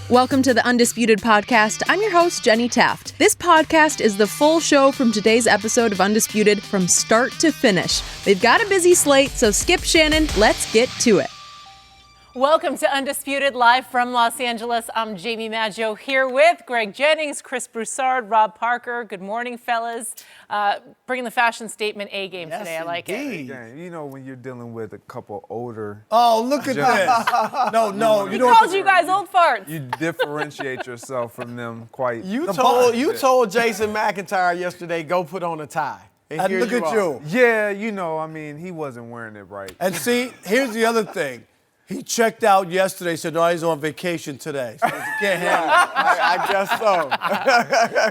Welcome to the Undisputed podcast. I'm your host, Jenny Taft. This podcast is the full show from today's episode of Undisputed from start to finish. We've got a busy slate, so skip Shannon. Let's get to it. Welcome to Undisputed, live from Los Angeles. I'm Jamie Maggio here with Greg Jennings, Chris Broussard, Rob Parker. Good morning, fellas. Bringing the fashion statement A game today. I like it. Yeah, you know when you're dealing with a couple older. Oh, look at this. No, He calls you guys old farts. You differentiate yourself from them quite. You told Jason McIntyre yesterday, go put on a tie. And look at you. Yeah, you know, I mean, he wasn't wearing it right. And see, here's the other thing. He checked out yesterday, said, no, he's on vacation today. So you can't handle it. I guess so.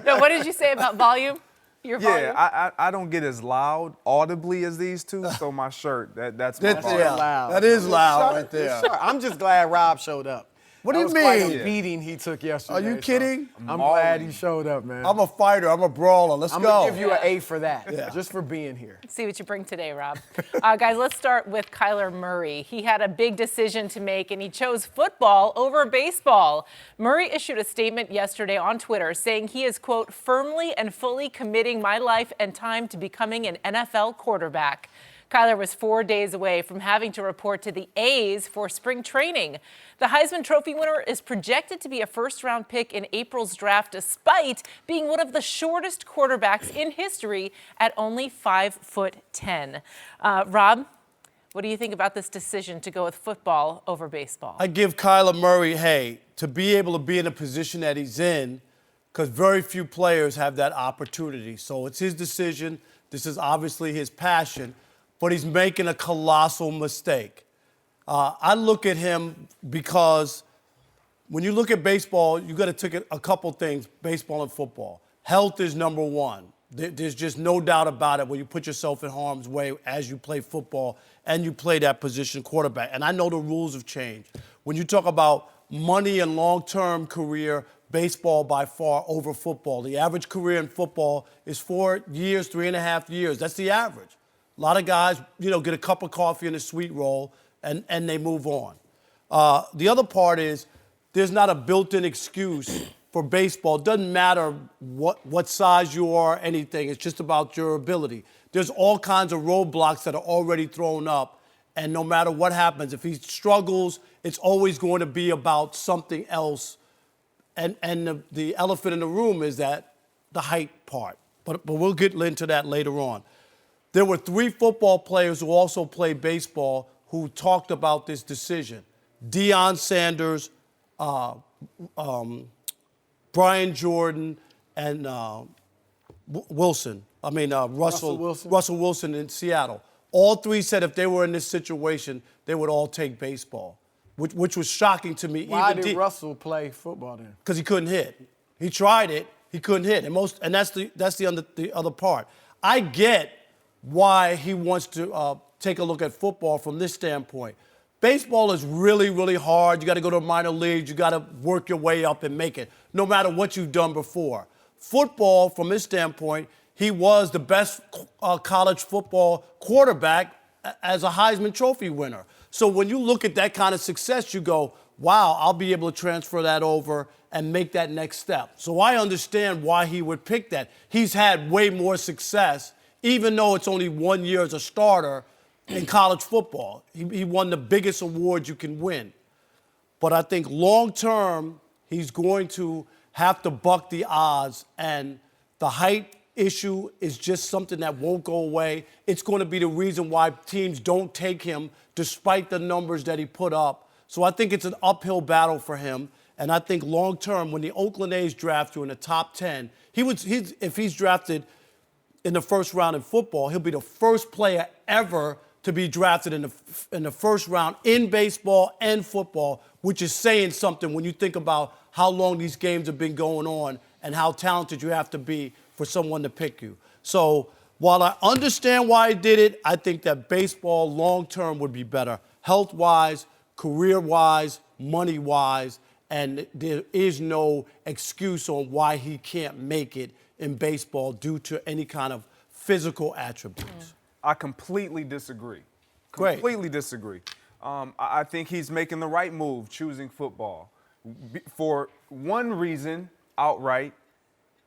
No, what did you say about volume? Your volume? Yeah, I don't get as loud audibly as these two, so my shirt, that's my volume. Loud. That is loud right there. I'm just glad Rob showed up. What do you mean? Quite a beating he took yesterday. Are you kidding? So I'm glad he showed up, man. I'm a fighter. I'm a brawler. Let's go. I'm going to give you an A for that, just for being here. See what you bring today, Rob. Guys, let's start with Kyler Murray. He had a big decision to make, and he chose football over baseball. Murray issued a statement yesterday on Twitter saying he is, quote, firmly and fully committing my life and time to becoming an NFL quarterback. Kyler was 4 days away from having to report to the A's for spring training. The Heisman Trophy winner is projected to be a first-round pick in April's draft, despite being one of the shortest quarterbacks in history at only 5'10". Rob, what do you think about this decision to go with football over baseball? I give Kyler Murray, to be able to be in a position that he's in, because very few players have that opportunity. So it's his decision. This is obviously his passion. But he's making a colossal mistake. I look at him because when you look at baseball, you got to take a couple things, baseball and football. Health is number one. There's just no doubt about it when you put yourself in harm's way as you play football and you play that position quarterback. And I know the rules have changed. When you talk about money and long-term career, baseball by far over football. The average career in football is 4 years, 3.5 years. That's the average. A lot of guys, get a cup of coffee and a sweet roll, and they move on. The other part is there's not a built-in excuse for baseball. It doesn't matter what size you are or anything. It's just about your ability. There's all kinds of roadblocks that are already thrown up, and no matter what happens, if he struggles, it's always going to be about something else. And the elephant in the room is that the height part. But we'll get into that later on. There were 3 football players who also played baseball who talked about this decision. Deion Sanders, Brian Jordan, and Russell Wilson in Seattle. All 3 said if they were in this situation, they would all take baseball, which was shocking to me. Why did Russell play football then? Because he couldn't hit. He tried it, he couldn't hit. And that's the other part. I get why he wants to take a look at football from this standpoint. Baseball is really, really hard. You got to go to minor leagues. You got to work your way up and make it, no matter what you've done before. Football, from his standpoint, he was the best college football quarterback as a Heisman Trophy winner. So when you look at that kind of success, you go, wow, I'll be able to transfer that over and make that next step. So I understand why he would pick that. He's had way more success, even though it's only 1 year as a starter in college football. He won the biggest award you can win. But I think long-term, he's going to have to buck the odds, and the height issue is just something that won't go away. It's going to be the reason why teams don't take him despite the numbers that he put up. So I think it's an uphill battle for him, and I think long-term, when the Oakland A's draft you in the top 10, if he's drafted in the first round in football, he'll be the first player ever to be drafted in the first round in baseball and football, which is saying something when you think about how long these games have been going on and how talented you have to be for someone to pick you. So while I understand why he did it, I think that baseball long-term would be better, health-wise, career-wise, money-wise, and there is no excuse on why he can't make it in baseball due to any kind of physical attributes. I completely disagree. Great. Completely disagree. I think he's making the right move choosing football. For one reason, outright,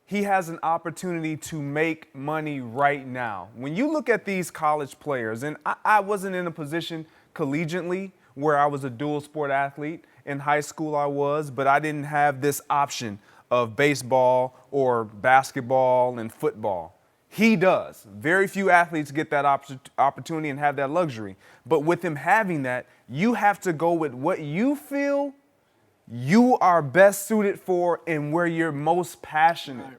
he has an opportunity to make money right now. When you look at these college players, and I wasn't in a position collegiately where I was a dual sport athlete. In high school I was, but I didn't have this option of baseball or basketball and football. He does. Very few athletes get that opportunity and have that luxury. But with him having that, you have to go with what you feel you are best suited for and where you're most passionate,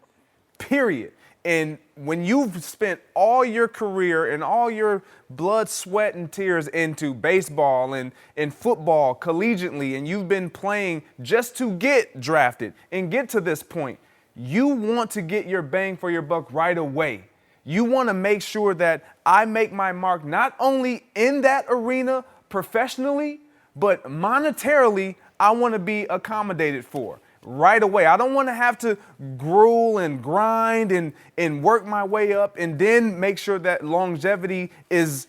period. And when you've spent all your career and all your blood, sweat, and tears into baseball and football collegiately, and you've been playing just to get drafted and get to this point, you want to get your bang for your buck right away. You want to make sure that I make my mark not only in that arena professionally, but monetarily, I want to be accommodated for right away. I don't want to have to gruel and grind and work my way up and then make sure that longevity is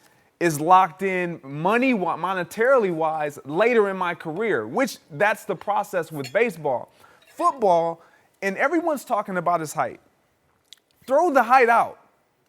locked in monetarily wise later in my career, which that's the process with baseball. Football, and everyone's talking about his height. Throw the height out.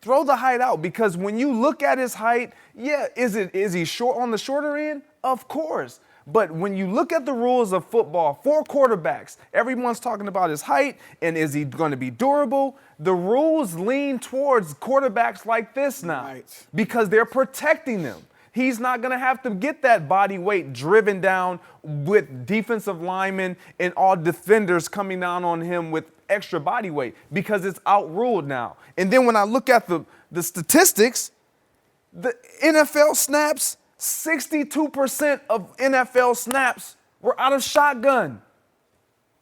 Throw the height out, because when you look at his height, yeah, is he short on the shorter end? Of course. But when you look at the rules of football, 4 quarterbacks, everyone's talking about his height and is he going to be durable? The rules lean towards quarterbacks like this now because they're protecting them. He's not going to have to get that body weight driven down with defensive linemen and all defenders coming down on him with extra body weight because it's outruled now. And then when I look at the statistics, the NFL snaps, 62% of NFL snaps were out of shotgun.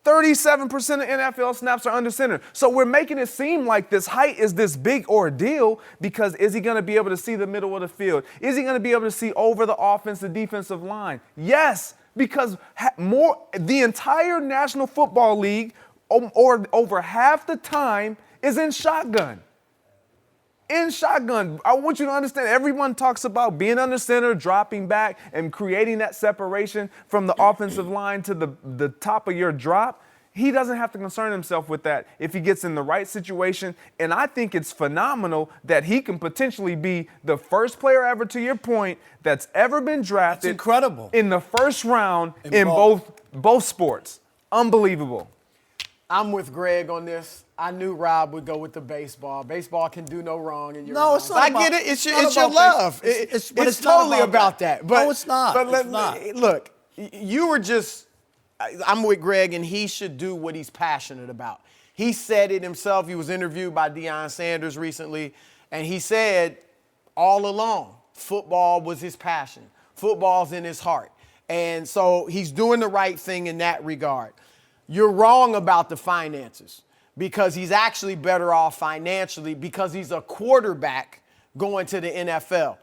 37% of NFL snaps are under center. So we're making it seem like this height is this big ordeal because is he going to be able to see the middle of the field? Is he going to be able to see over the offensive defensive line? Yes, because the entire National Football League or over half the time is in shotgun. In shotgun. I want you to understand, everyone talks about being under center, dropping back, and creating that separation from the offensive line to the top of your drop. He doesn't have to concern himself with that if he gets in the right situation. And I think it's phenomenal that he can potentially be the first player ever, to your point, that's ever been drafted. That's incredible. In the first round in both sports. Unbelievable. I'm with Greg on this. I knew Rob would go with the baseball. Baseball can do no wrong in your No, eyes. it's not. I get it. It's your love. It's totally about that. But, no, it's not. But look, you were just. I'm with Greg, and he should do what he's passionate about. He said it himself. He was interviewed by Deion Sanders recently, and he said all along, football was his passion. Football's in his heart. And so he's doing the right thing in that regard. You're wrong about the finances because he's actually better off financially because he's a quarterback going to the NFL.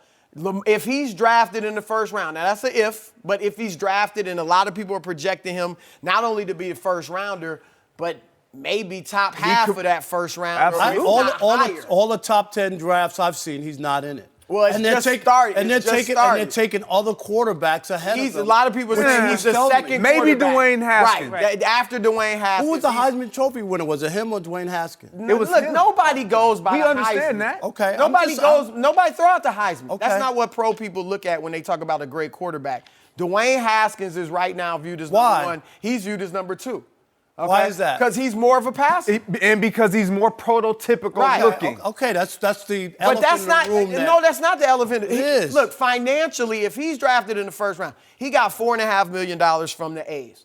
If he's drafted in the first round, now that's an if, but if he's drafted, and a lot of people are projecting him not only to be a first rounder, but maybe top half of that first round. All the top 10 drafts I've seen, he's not in it. Well, it's just started. And they're taking other quarterbacks ahead of him. A lot of people saying he's the second maybe quarterback. Dwayne Haskins. Right, after Dwayne Haskins. Who was the Heisman Trophy winner? Was it him or Dwayne Haskins? Look, nobody goes by the Heisman. We understand that. Okay. Nobody throw out the Heisman. Okay. That's not what pro people look at when they talk about a great quarterback. Dwayne Haskins is right now viewed as number 1. He's viewed as number 2. Okay? Why is that? Because he's more of a passer. And because he's more prototypical looking. Okay, that's the elephant But that's in not, the room. no, that's not the elephant. It is. Look, financially, if he's drafted in the first round, he got $4.5 million from the A's.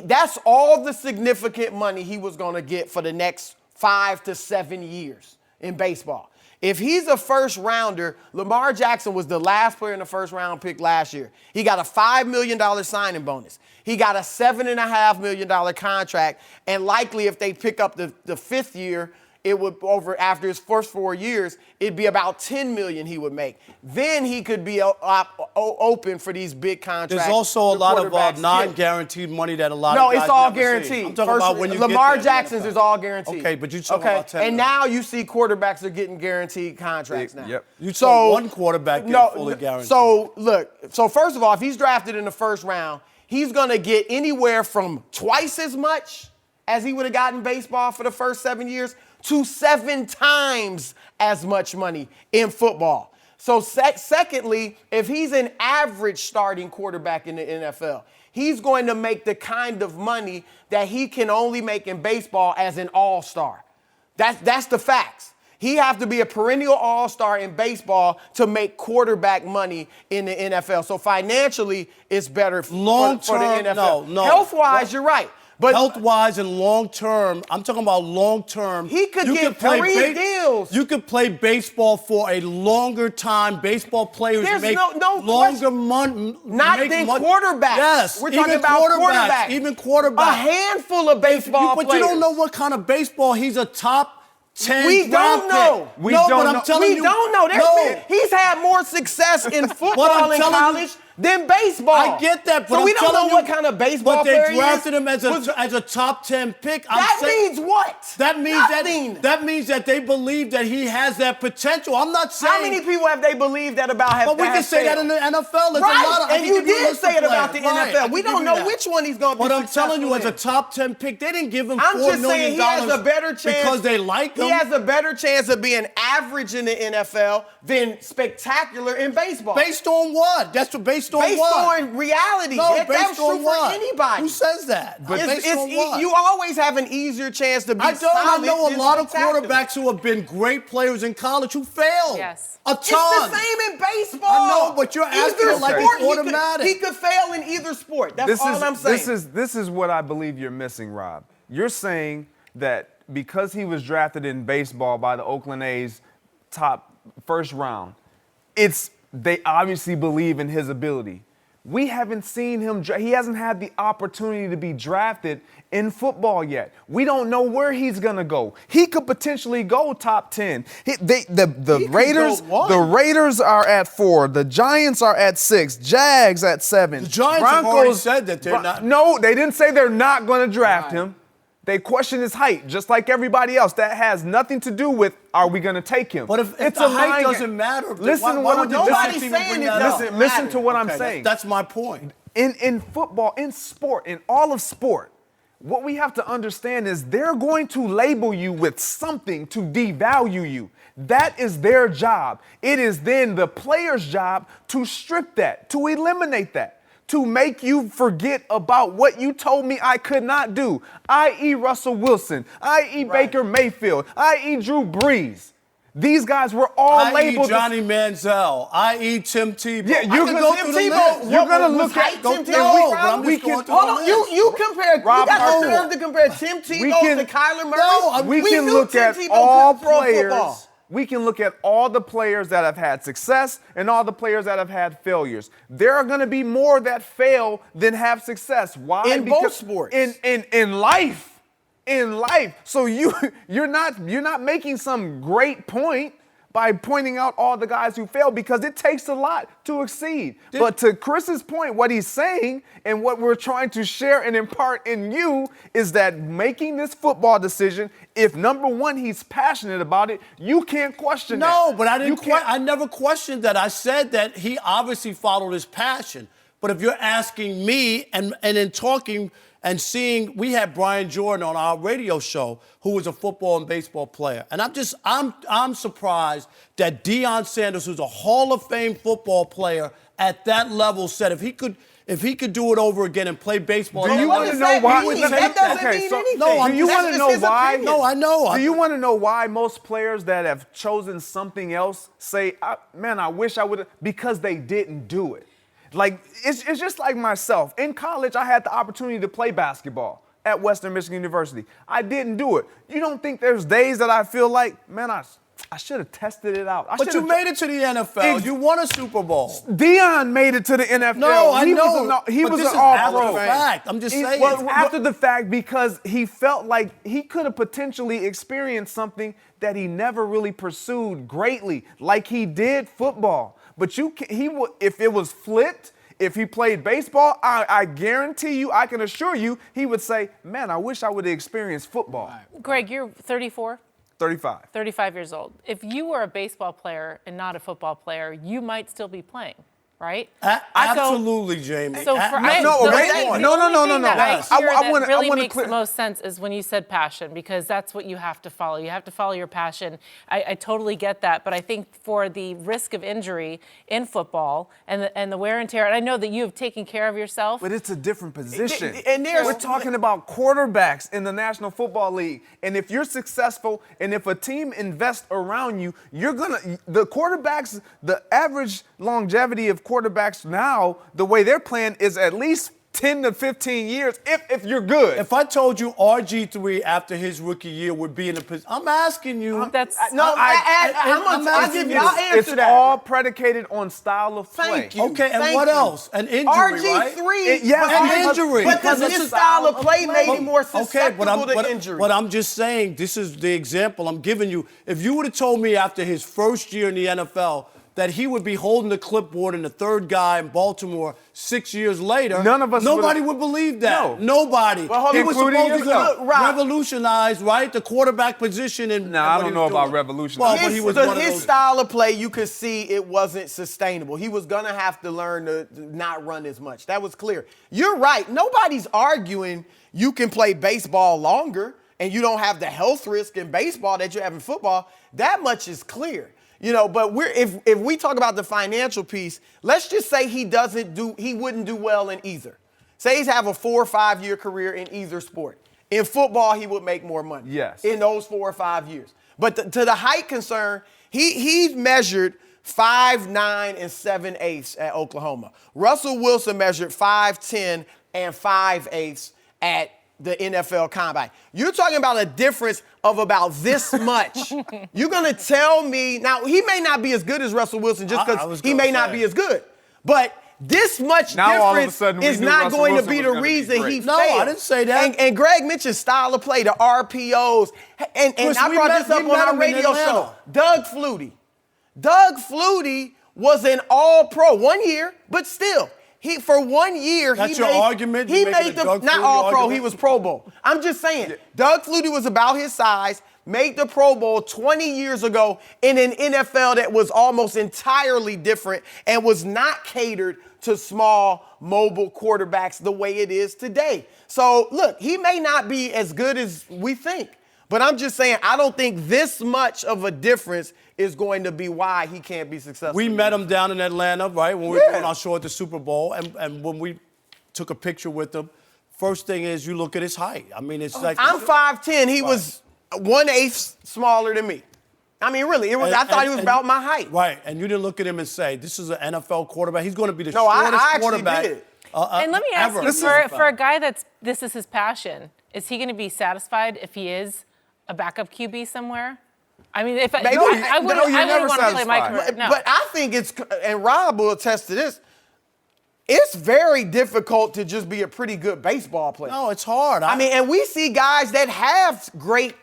That's all the significant money he was going to get for the next 5 to 7 years in baseball. If he's a first rounder, Lamar Jackson was the last player in the first round pick last year. He got a $5 million signing bonus. He got a $7.5 million contract, and likely if they pick up the fifth year, it would after his first 4 years, it'd be about $10 million he would make. Then he could be open for these big contracts. There's also a lot of non-guaranteed money that a lot No, of guys it's all never guaranteed. see. I'm talking about when you Lamar get there. Jackson's is all guaranteed. Okay, but you talking about 10 and now you see quarterbacks are getting guaranteed contracts now. Yep. You saw one quarterback get fully guaranteed. So look, so first of all, if he's drafted in the first round, he's going to get anywhere from twice as much as he would have gotten baseball for the first 7 years to 7 times as much money in football. So secondly, if he's an average starting quarterback in the NFL, he's going to make the kind of money that he can only make in baseball as an all-star. That's the facts. He have to be a perennial all-star in baseball to make quarterback money in the NFL. So financially, it's better for the NFL. No. Health-wise, you're right. But health-wise and long-term, I'm talking about long-term. He could get 3 deals. You could play baseball for a longer time. Baseball players There's make no longer money. Not than quarterbacks. Yes, we're talking about quarterbacks. Even quarterbacks. A handful of baseball players. But you don't know what kind of baseball. He's a top 10 We don't know. We don't know. I'm telling you. We don't know. He's had more success in football in college than baseball. I get that, but so we don't know what kind of baseball player he is. But they drafted him as a top 10 pick. That means what? That means that they believe that he has that potential. I'm not saying. How many people have they believed that about? But we can say that in the NFL. There's right, a lot of, and you did say it about the NFL. We don't know which one he's going to be. But I'm telling you, as a top 10 pick, they didn't give him $4 million. I'm just saying he has a better chance because they like him. He has a better chance of being average in the NFL than spectacular in baseball. Based on what? Based on what? Based on reality. No, that's true what? for anybody. Who says that? But based on what? You always have an easier chance to be I know a lot of spectacular. quarterbacks who have been great players in college who failed. Yes. A ton. It's the same in baseball. I know, but you're asking it like it's automatic. He could fail in either sport. That's all I'm saying. This is what I believe you're missing, Rob. You're saying that because he was drafted in baseball by the Oakland A's top first round, they obviously believe in his ability. We haven't seen him. He hasn't had the opportunity to be drafted in football yet. We don't know where he's gonna go. He could potentially go top 10. The Raiders are at 4. The Giants are at 6. Jags at 7. The Giants have already said that they're not. No, they didn't say they're not going to draft him. They question his height, just like everybody else. That has nothing to do with are we going to take him. But if the height doesn't matter, listen to what I'm saying. That's my point. In football, in sport, in all of sport, what we have to understand is they're going to label you with something to devalue you. That is their job. It is then the player's job to strip that, to eliminate that, to make you forget about what you told me I could not do, i.e. Russell Wilson, i.e. Baker Mayfield, i.e. Drew Brees. These guys were all labeled. Johnny Manziel, i.e. Tim Tebow. Yeah, you're going to look at Tim Tebow. You compare. Rob, you got the nerve to compare Tim Tebow to Kyler Murray. We can look at all players. We can look at all the players that have had success and all the players that have had failures. There are going to be more that fail than have success. Why? In both sports. In life. In life. So you're not making some great point by pointing out all the guys who failed because it takes a lot to exceed. But to Chris's point, what he's saying and what we're trying to share and impart in you is that making this football decision, if number one, he's passionate about it, you can't question that. No, but I never questioned that. I said that he obviously followed his passion. But if you're asking me and in talking and seeing, we had Brian Jordan on our radio show, who was a football and baseball player. And I'm surprised that Deion Sanders, who's a Hall of Fame football player at that level, said if he could do it over again and play baseball. Do you want to know why? That doesn't mean anything. No, do you want to know why? No, I know. Do you want to know why most players that have chosen something else say, man, I wish I would have, because they didn't do it. Like, it's just like myself. In college, I had the opportunity to play basketball at Western Michigan University. I didn't do it. You don't think there's days that I feel like, man, I should have tested it out. But you made it to the NFL. You won a Super Bowl. Deion made it to the NFL. No, I know. He was an all-pro. Fact. I'm just saying. Well, after the fact, because he felt like he could have potentially experienced something that he never really pursued greatly, like he did football. But if it was flipped, if he played baseball, I guarantee you, I can assure you, he would say, man, I wish I would have experienced football. Greg, you're 34? 35. 35 years old. If you were a baseball player and not a football player, you might still be playing. right? Absolutely, Jamie. So for I really wanna makes the most sense is when you said passion, because that's what you have to follow. You have to follow your passion. I totally get that, but I think for the risk of injury in football and the wear and tear, and I know that you have taken care of yourself. But it's a different position. And We're talking about quarterbacks in the National Football League. And if you're successful and if a team invests around you, the quarterbacks, the average longevity of quarterbacks now, the way they're playing is at least 10 to 15 years if you're good. If I told you RG3 after his rookie year would be in a position, I'm asking you. I'll give you. I'll answer it's that. all predicated on style of play. Thank you. Okay, and what else? An injury, RG3, right? Yes, an injury. But his style of play made him more Okay, susceptible to injury. but I'm just saying, this is the example I'm giving you. If you would have told me after his first year in the NFL that he would be holding the clipboard and the third guy in Baltimore 6 years later, nobody would believe that. No. Nobody. Well, He was including supposed to yourself. revolutionize, right, the quarterback position. I don't know about revolutionary. Well, but he was one of his those. style of play, you could see it wasn't sustainable. He was going to have to learn to not run as much. That was clear. You're right. Nobody's arguing you can play baseball longer and you don't have the health risk in baseball that you have in football. That much is clear. But if we talk about the financial piece, let's just say he wouldn't do well in either. Say he's have a 4 or 5 year career in either sport. In football, he would make more money. Yes. In those 4 or 5 years. But to the height concern, he's measured 5'9" and 7/8 at Oklahoma. Russell Wilson measured 5'10" and 5/8 at the NFL Combine. You're talking about a difference of about this much. You're going to tell me, now he may not be as good as Russell Wilson just because he may not be as good, but this much difference is not going to be the reason he failed. No, I didn't say that. And Greg mentioned style of play, the RPOs, and I brought this up on our radio show. Doug Flutie. Doug Flutie was an all-pro 1 year, but still. For 1 year, That's your argument? He made not all pro, he was Pro Bowl. I'm just saying, Doug Flutie was about his size, made the Pro Bowl 20 years ago in an NFL that was almost entirely different and was not catered to small, mobile quarterbacks the way it is today. So, look, he may not be as good as we think, but I'm just saying I don't think this much of a difference is going to be why he can't be successful. We met him down in Atlanta, right, when we were doing our show at the Super Bowl, and when we took a picture with him, first thing is you look at his height. I mean, it's like... I'm 5'10". He was 1/8 smaller than me. I mean, really, I thought he was about my height. Right, and you didn't look at him and say, this is an NFL quarterback. He's going to be the shortest quarterback. Did. And let me ask ever. you, for a guy this is his passion, is he going to be satisfied if he is a backup QB somewhere? I mean, I wouldn't want to play my career. No. But I think and Rob will attest to this, it's very difficult to just be a pretty good baseball player. No, it's hard. I mean, and we see guys that have great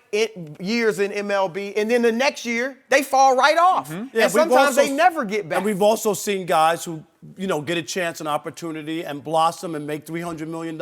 years in MLB, and then the next year, they fall right off. Mm-hmm. Yeah, and sometimes they never get back. And we've also seen guys who, get a chance, an opportunity, and blossom and make $300 million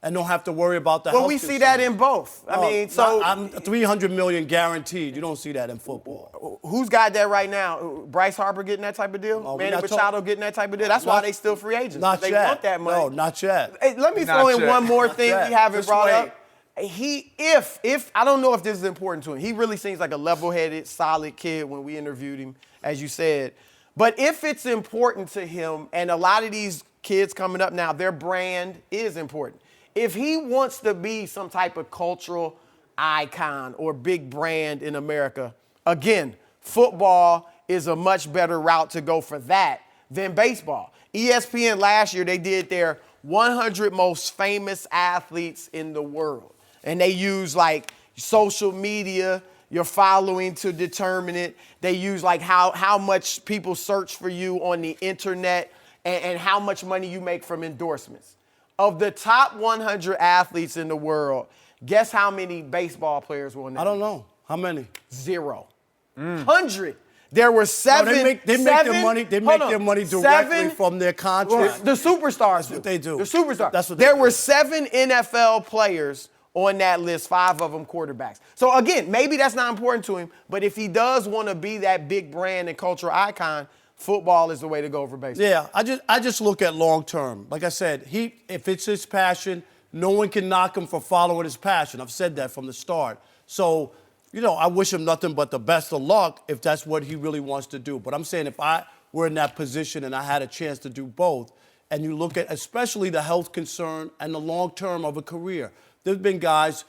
and don't have to worry about the health Well, we see that in both. I'm $300 million guaranteed. You don't see that in football. Who's got that right now? Bryce Harper getting that type of deal? Manny Machado getting that type of deal? That's why they still free agents. Not they yet. Want that money. No, not yet. Hey, let me throw in one more thing we haven't brought up. If I don't know if this is important to him. He really seems like a level-headed, solid kid when we interviewed him, as you said. But if it's important to him, and a lot of these kids coming up now, their brand is important. If he wants to be some type of cultural icon or big brand in America, again, football is a much better route to go for that than baseball. ESPN last year, they did their 100 most famous athletes in the world. And they use like social media, your following to determine it. They use like how much people search for you on the internet and how much money you make from endorsements. Of the top 100 athletes in the world, guess how many baseball players were on that? I don't know. How many? 0. 100. There were 7. No, they make their money. They make their money directly from their contract. The superstars do. They do. The superstars. That's what there were 7 NFL players on that list, 5 of them quarterbacks. So again, maybe that's not important to him, but if he does want to be that big brand and cultural icon, football is the way to go over baseball. Yeah, I just look at long term. Like I said, if it's his passion, no one can knock him for following his passion. I've said that from the start. So, I wish him nothing but the best of luck if that's what he really wants to do. But I'm saying if I were in that position and I had a chance to do both, and you look at especially the health concern and the long term of a career, there's been guys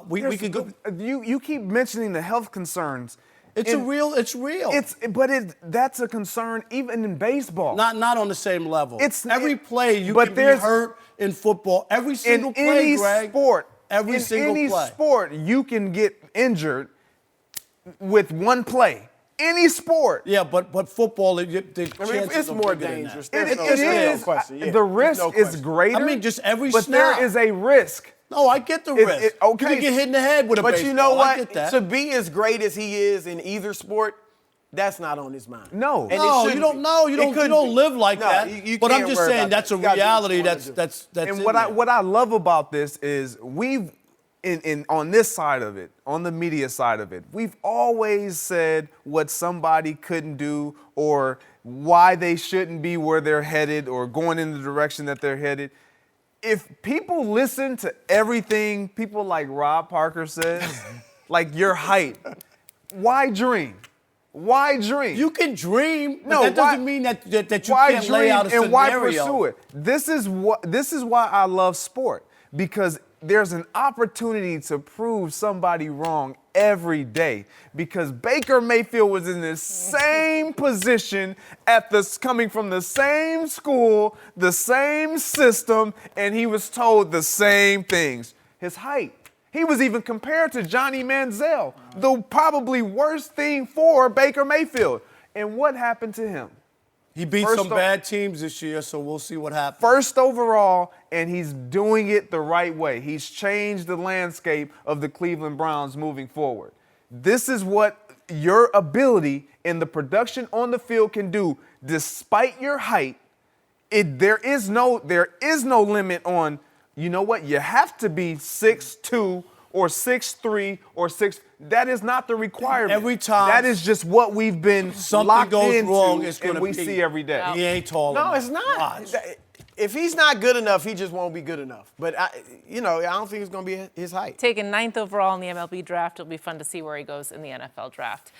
we could go. You keep mentioning the health concerns. It's real. That's a concern even in baseball. Not on the same level. Every play you but can be hurt in football. Every single play, any Greg. Sport. Every single play. In any sport, you can get injured with one play. Any sport. Yeah, but football, it's more dangerous. It is. The risk is greater. I mean, just every but snap. There is a risk. No, I get the risk. Okay. You can get hit in the head with a baseball. But you know what? I get that. To be as great as he is in either sport, that's not on his mind. No. And you don't know. You don't live like that. But I'm just saying that's a reality. That's. And what I love about this is we've on this side of it, on the media side of it, we've always said what somebody couldn't do or why they shouldn't be where they're headed or going in the direction that they're headed. If people listen to everything people like Rob Parker says, like your height, why dream? Why dream? You can dream, but that doesn't mean that you can't lay out a scenario. And why pursue it? This is why I love sport, because there's an opportunity to prove somebody wrong every day, because Baker Mayfield was in the same position coming from the same school, the same system, and he was told the same things. His height. He was even compared to Johnny Manziel, the probably worst thing for Baker Mayfield. And what happened to him? He beat some bad teams this year, so we'll see what happens. First overall, and he's doing it the right way. He's changed the landscape of the Cleveland Browns moving forward. This is what your ability in the production on the field can do, despite your height. There is no limit on, you know what, you have to be 6'2", or 6'3", or 6. That is not the requirement. Every time. That is just what we've been locked goes into wrong, it's and we see every day. He ain't tall No, enough. it's not. Watch. If he's not good enough, he just won't be good enough. But, I don't think it's going to be his height. Taken 9th overall in the MLB draft. It'll be fun to see where he goes in the NFL draft.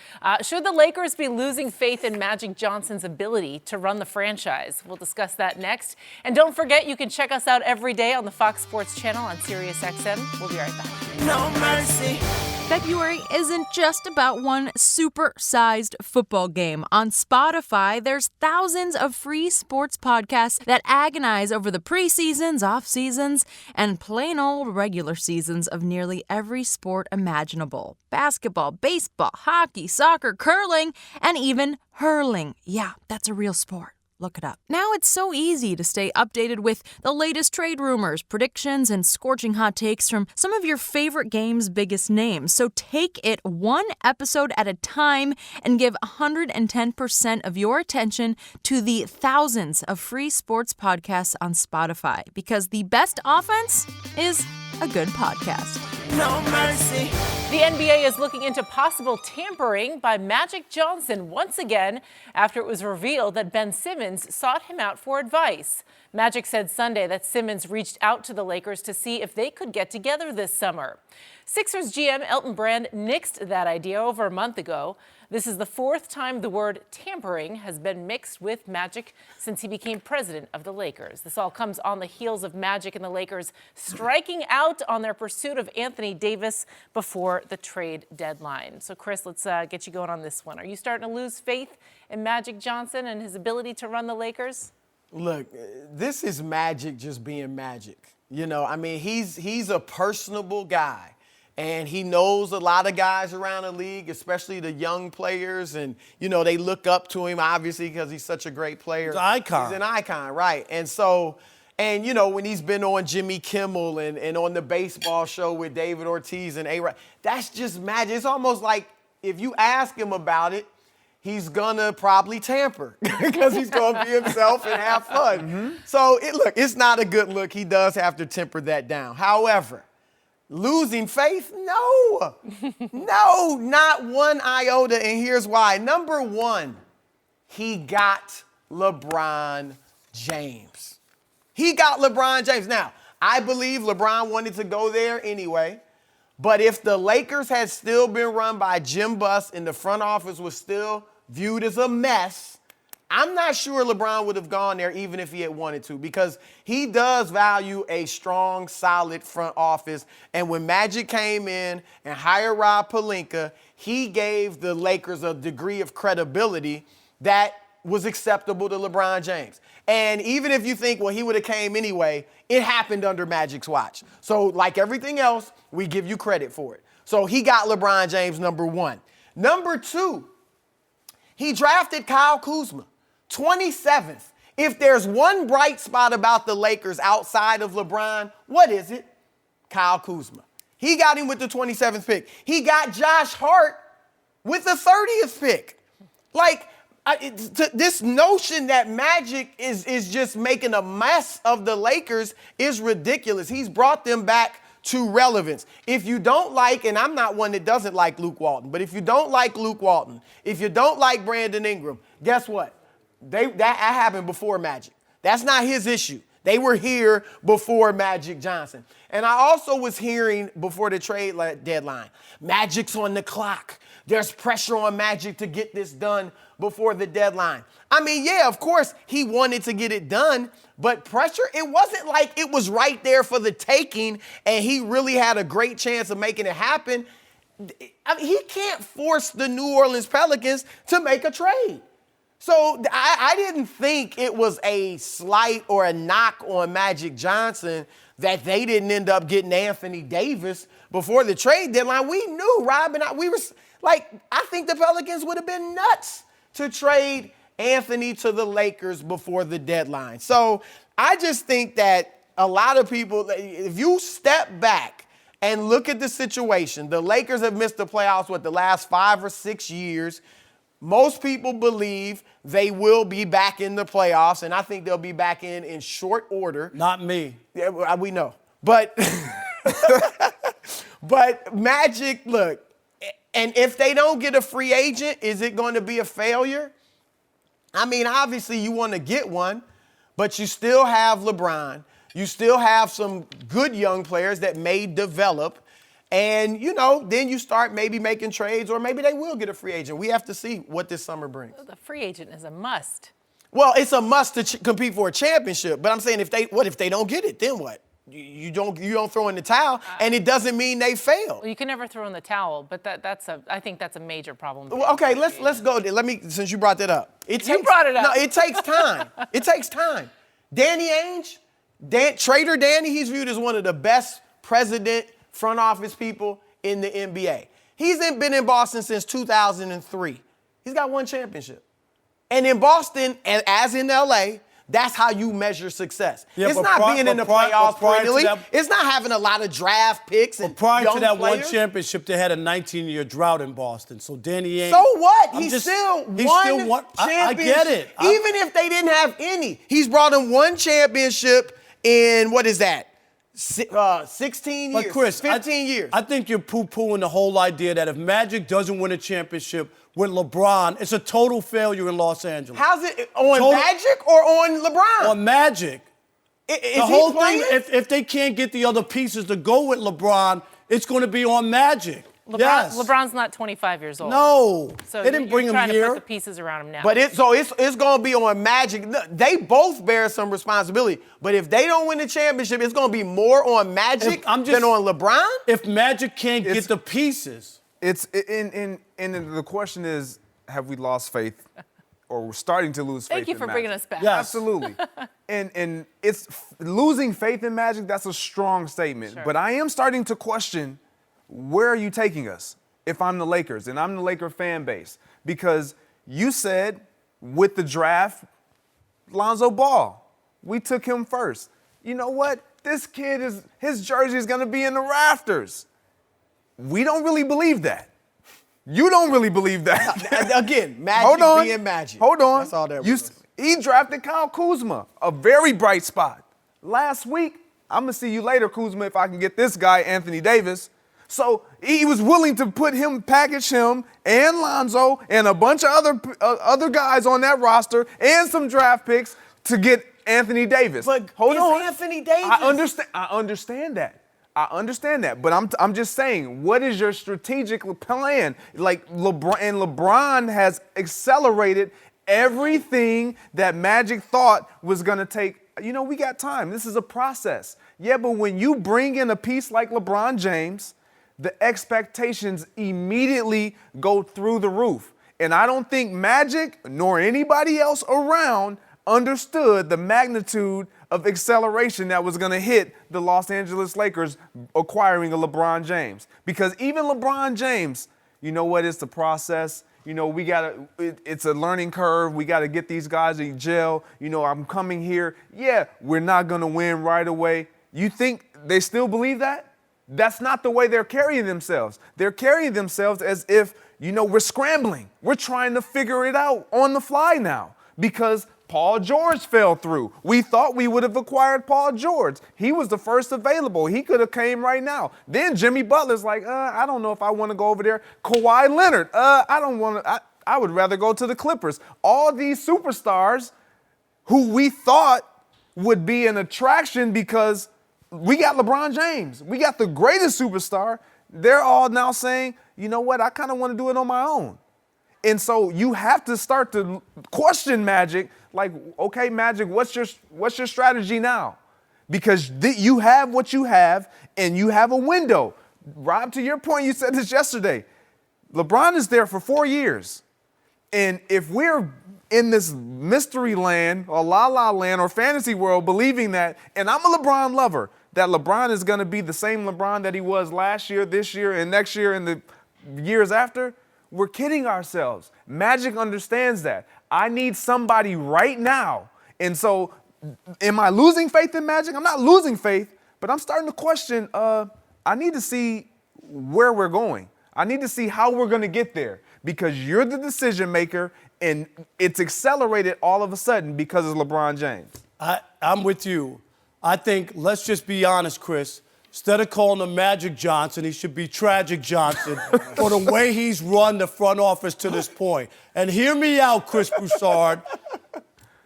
Should the Lakers be losing faith in Magic Johnson's ability to run the franchise? We'll discuss that next. And don't forget, you can check us out every day on the Fox Sports channel on SiriusXM. We'll be right back. No mercy. February isn't just about one super-sized football game. On Spotify, there's thousands of free sports podcasts that agonize over the preseasons, off-seasons, and plain old regular seasons of nearly every sport imaginable. Basketball, baseball, hockey, soccer, curling, and even hurling. Yeah, that's a real sport. Look it up. Now it's so easy to stay updated with the latest trade rumors, predictions, and scorching hot takes from some of your favorite game's biggest names. So take it one episode at a time and give 110% of your attention to the thousands of free sports podcasts on Spotify, because the best offense is a good podcast. No mercy. The NBA is looking into possible tampering by Magic Johnson once again after it was revealed that Ben Simmons sought him out for advice. Magic said Sunday that Simmons reached out to the Lakers to see if they could get together this summer. Sixers GM Elton Brand nixed that idea over a month ago. This is the fourth time the word tampering has been mixed with Magic since he became president of the Lakers. This all comes on the heels of Magic and the Lakers striking out on their pursuit of Anthony Davis before the trade deadline. So, Chris, let's get you going on this one. Are you starting to lose faith in Magic Johnson and his ability to run the Lakers? Look, this is Magic just being Magic. He's a personable guy. And he knows a lot of guys around the league, especially the young players. And, they look up to him, obviously, because he's such a great player. He's an icon. He's an icon, right. And so, when he's been on Jimmy Kimmel and on the baseball show with David Ortiz and A-Rod, that's just Magic. It's almost like if you ask him about it, he's going to probably tamper because he's going to be himself and have fun. Mm-hmm. So, it's not a good look. He does have to temper that down. However, losing faith? No, not one iota, and here's why. Number one, he got LeBron James. He got LeBron James. Now, I believe LeBron wanted to go there anyway, but if the Lakers had still been run by Jim Buss and the front office was still viewed as a mess, I'm not sure LeBron would have gone there even if he had wanted to, because he does value a strong, solid front office. And when Magic came in and hired Rob Pelinka, he gave the Lakers a degree of credibility that was acceptable to LeBron James. And even if you think, well, he would have came anyway, it happened under Magic's watch. So like everything else, we give you credit for it. So he got LeBron James, number one. Number two, he drafted Kyle Kuzma, 27th. If there's one bright spot about the Lakers outside of LeBron, what is it? Kyle Kuzma. He got him with the 27th pick. He got Josh Hart with the 30th pick. Like, this notion that Magic is just making a mess of the Lakers is ridiculous. He's brought them back to relevance. If you don't like, and I'm not one that doesn't like Luke Walton, but if you don't like Luke Walton, if you don't like Brandon Ingram, guess what? That happened before Magic. That's not his issue. They were here before Magic Johnson. And I also was hearing before the trade deadline, Magic's on the clock. There's pressure on Magic to get this done before the deadline. I mean, yeah, of course, he wanted to get it done, but pressure, it wasn't like it was right there for the taking and he really had a great chance of making it happen. I mean, he can't force the New Orleans Pelicans to make a trade. So I didn't think it was a slight or a knock on Magic Johnson that they didn't end up getting Anthony Davis before the trade deadline. We knew, Rob and we were like, I think the Pelicans would have been nuts to trade Anthony to the Lakers before the deadline. So I just think that a lot of people, if you step back and look at the situation, the Lakers have missed the playoffs, the last 5 or 6 years. Most people believe they will be back in the playoffs, and I think they'll be back in short order. Not me. Yeah, we know. But, but Magic, look, and if they don't get a free agent, is it going to be a failure? I mean, obviously you want to get one, but you still have LeBron. You still have some good young players that may develop. And, then you start maybe making trades, or maybe they will get a free agent. We have to see what this summer brings. The free agent is a must. Well, it's a must to compete for a championship. But I'm saying if they don't get it, then what? You don't throw in the towel, and it doesn't mean they fail. Well, you can never throw in the towel, but I think that's a major problem. Well, okay, let's go there. Since you brought that up. You brought it up. No, it takes time. It takes time. Danny Ainge, Trader Danny, he's viewed as one of the best president front office people in the NBA. He's been in Boston since 2003. He's got one championship. And in Boston, and as in LA, that's how you measure success. Yeah, it's not being in the playoffs perennially. It's not having a lot of draft picks and prior young to that players. one championship, they had a 19-year drought in Boston. So Danny Ainge. So what? He still won championship. I get it. Even if they didn't have any. He's brought them one championship in, 16 years, but Chris, 15 years. I think you're poo-pooing the whole idea that if Magic doesn't win a championship with LeBron, it's a total failure in Los Angeles. How's it on Magic or on LeBron? On Magic. The whole thing, if they can't get the other pieces to go with LeBron, it's going to be on Magic. LeBron's not 25 years old. No, so they didn't bring him trying here. To put the pieces around him now. But it's going to be on Magic. They both bear some responsibility. But if they don't win the championship, it's going to be more on Magic than on LeBron. If Magic can't get the pieces, and the question is, have we lost faith, or we're starting to lose faith? Thank you for bringing us back. Yes. Absolutely. and it's losing faith in Magic. That's a strong statement. Sure. But I am starting to question. Where are you taking us if I'm the Lakers and I'm the Laker fan base? Because you said with the draft, Lonzo Ball, we took him first. You know what? This kid his jersey is going to be in the rafters. We don't really believe that. You don't really believe that. Again, Magic being Magic. Hold on. That's all that was. He drafted Kyle Kuzma, a very bright spot. Last week, I'm going to see you later, Kuzma, if I can get this guy, Anthony Davis. So he was willing to package him and Lonzo and a bunch of other guys on that roster and some draft picks to get Anthony Davis. But hold on, Anthony Davis. I understand that. But I'm just saying, what is your strategic plan? Like LeBron has accelerated everything that Magic thought was going to take. We got time. This is a process. Yeah, but when you bring in a piece like LeBron James, the expectations immediately go through the roof. And I don't think Magic nor anybody else around understood the magnitude of acceleration that was going to hit the Los Angeles Lakers acquiring a LeBron James. Because even LeBron James, you know what? It's the process. It's a learning curve. We got to get these guys in jail. I'm coming here. Yeah, we're not going to win right away. You think they still believe that? That's not the way they're carrying themselves. They're carrying themselves as if, we're scrambling. We're trying to figure it out on the fly now because Paul George fell through. We thought we would have acquired Paul George. He was the first available. He could have came right now. Then Jimmy Butler's like, I don't know if I want to go over there. Kawhi Leonard, I don't want to. I would rather go to the Clippers. All these superstars who we thought would be an attraction because we got LeBron James. We got the greatest superstar. They're all now saying, you know what, I kind of want to do it on my own. And so you have to start to question Magic, like, okay, Magic, what's your strategy now? Because you have what you have, and you have a window. Rob, to your point, you said this yesterday. LeBron is there for 4 years. And if we're in this mystery land or la-la land or fantasy world believing that, and I'm a LeBron lover, that LeBron is going to be the same LeBron that he was last year, this year, and next year, and the years after, we're kidding ourselves. Magic understands that. I need somebody right now. And so am I losing faith in Magic? I'm not losing faith, but I'm starting to question, I need to see where we're going. I need to see how we're going to get there because you're the decision maker and it's accelerated all of a sudden because of LeBron James. I'm with you. I think, let's just be honest, Chris. Instead of calling him Magic Johnson, he should be Tragic Johnson for the way he's run the front office to this point. And hear me out, Chris Broussard.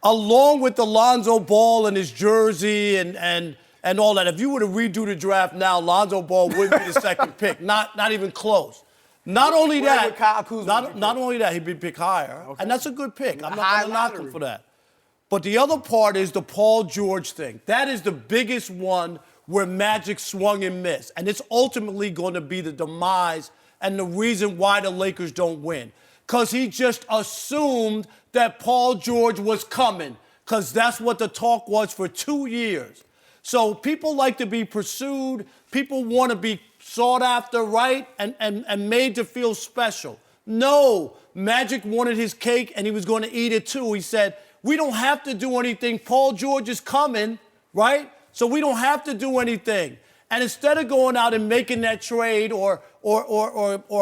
Along with the Lonzo Ball and his jersey and all that, if you were to redo the draft now, Lonzo Ball wouldn't be the second pick. Not even close. Not only that, not only that, he'd be picked higher. Okay. And that's a good pick. I'm not going to knock him for that. But the other part is the Paul George thing. That is the biggest one where Magic swung and missed. And it's ultimately going to be the demise and the reason why the Lakers don't win. Because he just assumed that Paul George was coming. Because that's what the talk was for 2 years. So people like to be pursued. People want to be sought after, right? And made to feel special. No, Magic wanted his cake and he was going to eat it too. He said, we don't have to do anything. Paul George is coming, right? So we don't have to do anything. And instead of going out and making that trade or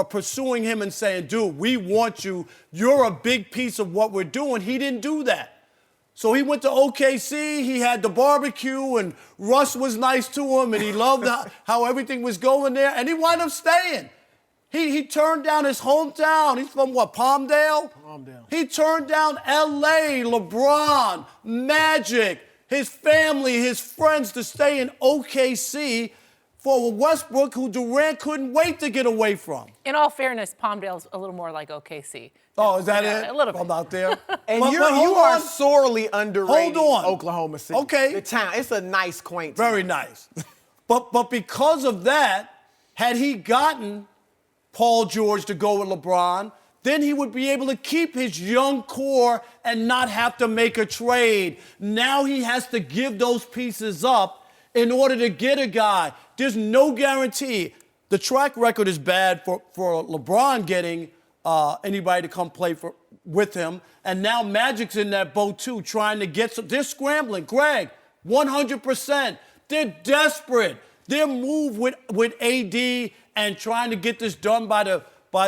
pursuing him and saying, dude, we want you, you're a big piece of what we're doing, he didn't do that. So he went to OKC, he had the barbecue, and Russ was nice to him, and he loved how everything was going there, and he wound up staying. He turned down his hometown. He's from what, Palmdale? Palmdale. He turned down L.A., LeBron, Magic, his family, his friends to stay in OKC for Westbrook, who Durant couldn't wait to get away from. In all fairness, Palmdale's a little more like OKC. Oh, is that it? A little bit. I'm out there. And you are sorely underrating Hold on. Oklahoma City. Okay. The town. It's a nice, quaint town. Very nice. But because of that, had he gotten Paul George to go with LeBron, then he would be able to keep his young core and not have to make a trade. Now he has to give those pieces up in order to get a guy. There's no guarantee. The track record is bad for LeBron getting anybody to come play with him. And now Magic's in that boat too, trying to get some. They're scrambling. Greg, 100%. They're desperate. Their move with AD and trying to get this done by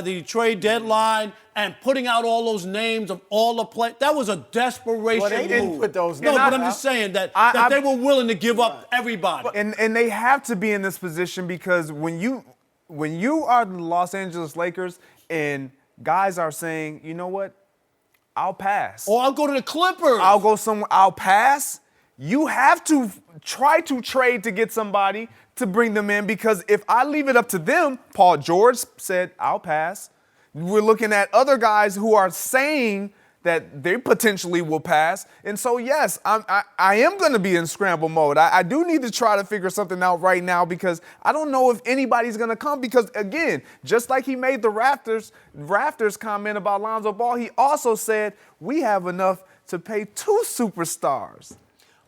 the trade deadline and putting out all those names of all the players. That was a desperation they didn't move. put those No, names but I'm just saying that they were willing to give up everybody. And they have to be in this position because when you when you are the Los Angeles Lakers and guys are saying, you know what, I'll pass. Or I'll go to the Clippers. I'll go somewhere, I'll pass. You have to try to trade to get somebody to bring them in, because if I leave it up to them, Paul George said, I'll pass. We're looking at other guys who are saying that they potentially will pass. And so, yes, I am going to be in scramble mode. I do need to try to figure something out right now, because I don't know if anybody's going to come. Because, again, just like he made the Rafters comment about Lonzo Ball, he also said we have enough to pay 2 superstars.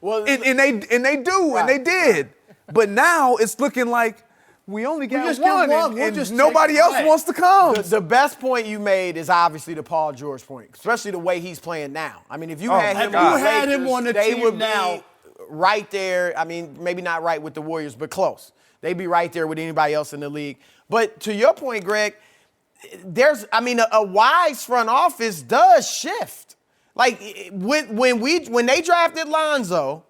Well, and they do, and they did. But now it's looking like we only got just one, get one. and, We'll and just nobody take else it. wants to come. The best point you made is obviously the Paul George point, especially the way he's playing now. I mean, if you had him, on the they team would now, be right there. I mean, maybe not right with the Warriors, but close. They'd be right there with anybody else in the league. But to your point, Greg, a wise front office does shift. Like when they drafted Lonzo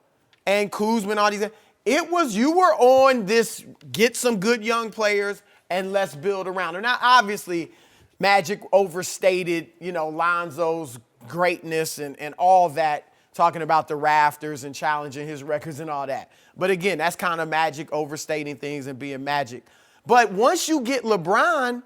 and Kuzma and all these, it was you were on this get some good young players and let's build around them. Now, obviously, Magic overstated, Lonzo's greatness and all that, talking about the Rafters and challenging his records and all that. But again, that's kind of Magic overstating things and being Magic. But once you get LeBron,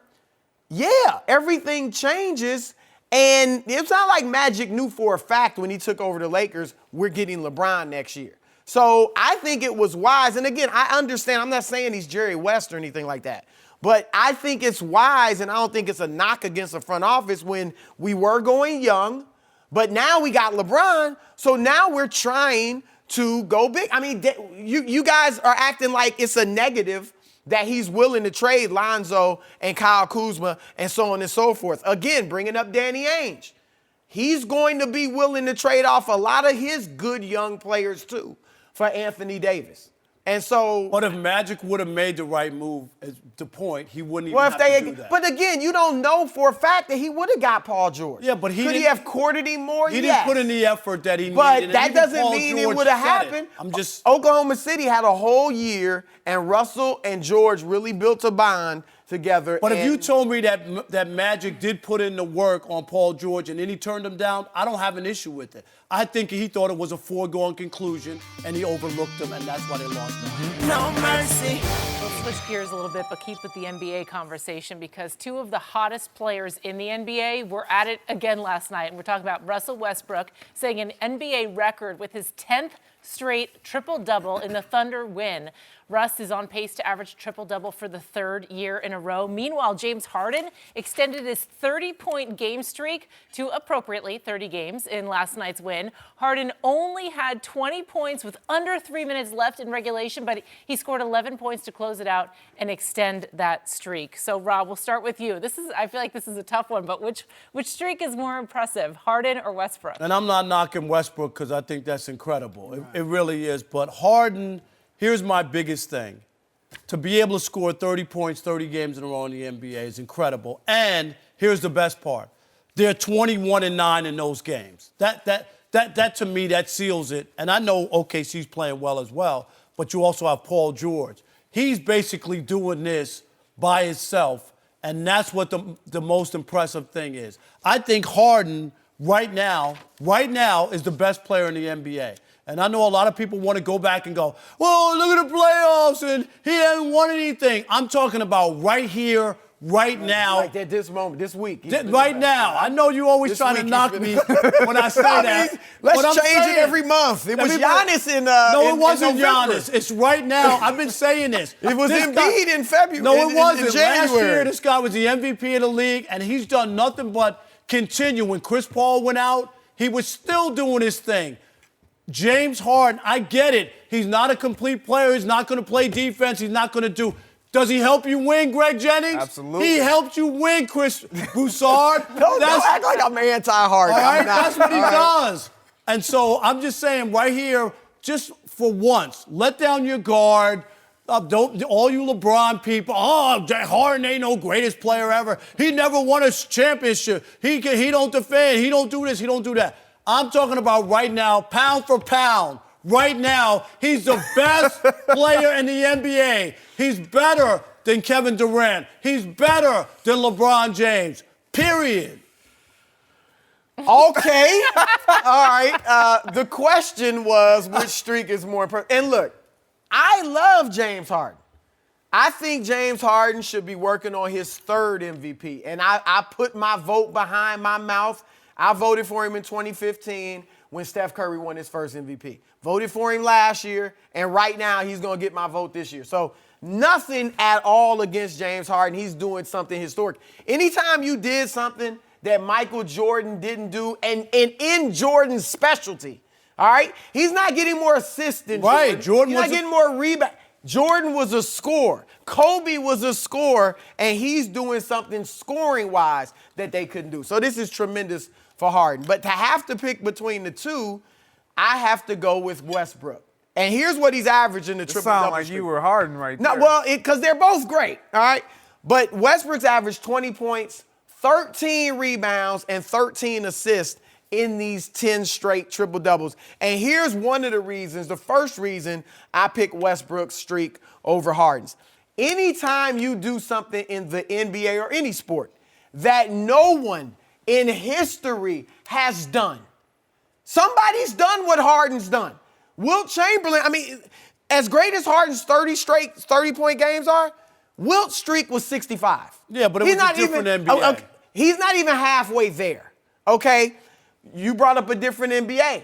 yeah, everything changes. And it's not like Magic knew for a fact when he took over the Lakers, we're getting LeBron next year. So I think it was wise. And again, I understand. I'm not saying he's Jerry West or anything like that. But I think it's wise, and I don't think it's a knock against the front office when we were going young, but now we got LeBron, so now we're trying to go big. I mean, you guys are acting like it's a negative that he's willing to trade Lonzo and Kyle Kuzma and so on and so forth. Again, bringing up Danny Ainge. He's going to be willing to trade off a lot of his good young players too for Anthony Davis. And so, but if Magic would have made the right move, at the point, he wouldn't even have to do that. But again, you don't know for a fact that he would have got Paul George. Yeah, but could he have courted him more? He didn't put in the effort that he needed. But that doesn't mean it would have happened. Oklahoma City had a whole year, and Russell and George really built a bond together. But if you told me that Magic did put in the work on Paul George and then he turned him down, I don't have an issue with it. I think he thought it was a foregone conclusion, and he overlooked him, and that's why they lost him. No mercy. We'll switch gears a little bit, but keep with the NBA conversation, because 2 of the hottest players in the NBA were at it again last night. And we're talking about Russell Westbrook setting an NBA record with his 10th straight triple-double in the Thunder win. Russ is on pace to average triple-double for the 3rd year in a row. Meanwhile, James Harden extended his 30-point game streak to appropriately 30 games in last night's win. Harden only had 20 points with under 3 minutes left in regulation, but he scored 11 points to close it out and extend that streak. So, Rob, we'll start with you. I feel like this is a tough one, but which streak is more impressive, Harden or Westbrook? And I'm not knocking Westbrook because I think that's incredible. It really is. But Harden, here's my biggest thing. To be able to score 30 points, 30 games in a row in the NBA is incredible. And here's the best part. They're 21-9 in those games. That to me, that seals it. And I know OKC's playing well as well, but you also have Paul George. He's basically doing this by himself, and that's what the most impressive thing is. I think Harden right now is the best player in the NBA. And I know a lot of people want to go back and go, well, look at the playoffs, and he hasn't won anything. I'm talking about right here, right now. Like at this moment, this week. Right now. I know you always trying to knock me when I say that. Let's change it every month. It was Giannis in No, it wasn't November. Giannis. It's right now. I've been saying this. It was Embiid in February. No, it wasn't. In January. Last year, this guy was the MVP of the league, and he's done nothing but continue. When Chris Paul went out, he was still doing his thing. James Harden, I get it. He's not a complete player. He's not going to play defense. He's not going to do. Does he help you win, Greg Jennings? Absolutely. He helped you win, Chris Broussard. Don't act like I'm anti-Harden. All right, that's what he does. And so I'm just saying right here, just for once, let down your guard. Don't all you LeBron people. Oh, Harden ain't no greatest player ever. He never won a championship. He don't defend. He don't do this. He don't do that. I'm talking about right now, pound for pound. Right now, he's the best player in the NBA. He's better than Kevin Durant. He's better than LeBron James. Period. Okay. All right. The question was which streak is more important. And look, I love James Harden. I think James Harden should be working on his third MVP. And I put my vote behind my mouth. I voted for him in 2015 when Steph Curry won his first MVP. Voted for him last year, and right now he's going to get my vote this year. So nothing at all against James Harden. He's doing something historic. Anytime you did something that Michael Jordan didn't do, and in Jordan's specialty, all right? He's not getting more assists than Jordan. He's not getting more rebounds. Jordan was a scorer. Kobe was a scorer, and he's doing something scoring-wise that they couldn't do. So this is tremendous for Harden. But to have to pick between the two, I have to go with Westbrook. And here's what he's averaging the triple-double sound like streak. you were Harden right there. No, well, because they're both great, all right? But Westbrook's averaged 20 points, 13 rebounds, and 13 assists in these 10 straight triple-doubles. And here's one of the reasons, the first reason I pick Westbrook's streak over Harden's. Anytime you do something in the NBA or any sport that no one in history has done, somebody's done what Harden's done. Wilt Chamberlain, I mean, as great as Harden's 30 straight 30-point games are, Wilt's streak was 65. Yeah, but it was a different NBA. He's not even halfway there, okay? You brought up a different NBA.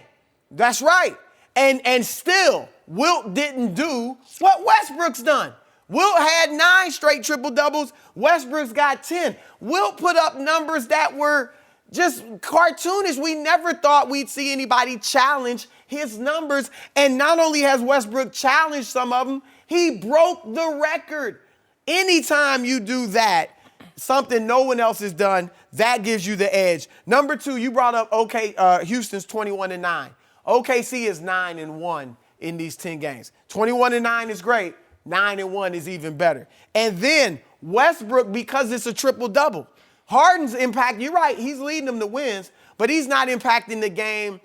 That's right. And still, Wilt didn't do what Westbrook's done. Wilt had 9 straight triple-doubles. Westbrook's got 10. Wilt put up numbers that were just cartoonish. We never thought we'd see anybody challenge his numbers. And not only has Westbrook challenged some of them, he broke the record. Anytime you do that, something no one else has done, that gives you the edge. Number 2, you brought up Houston's 21-9. OKC is 9-1 in these 10 games. 21-9 is great. 9-1 is even better. And then Westbrook, because it's a triple-double. Harden's impact, you're right, he's leading them to wins, but he's not impacting the game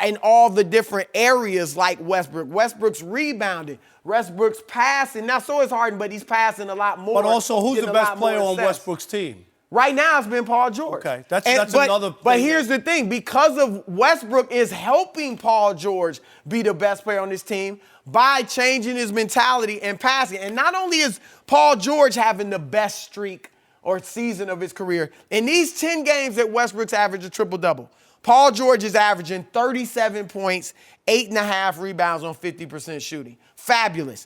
in all the different areas like Westbrook. Westbrook's rebounding. Westbrook's passing. Now, so is Harden, but he's passing a lot more. But also, who's the best player on Westbrook's team? Right now, it's been Paul George. Okay, that's another thing. But here's the thing. Because of Westbrook is helping Paul George be the best player on this team by changing his mentality and passing. And not only is Paul George having the best streak or season of his career, in these 10 games that Westbrook's averaged a triple-double, Paul George is averaging 37 points, 8.5 rebounds on 50% shooting. Fabulous.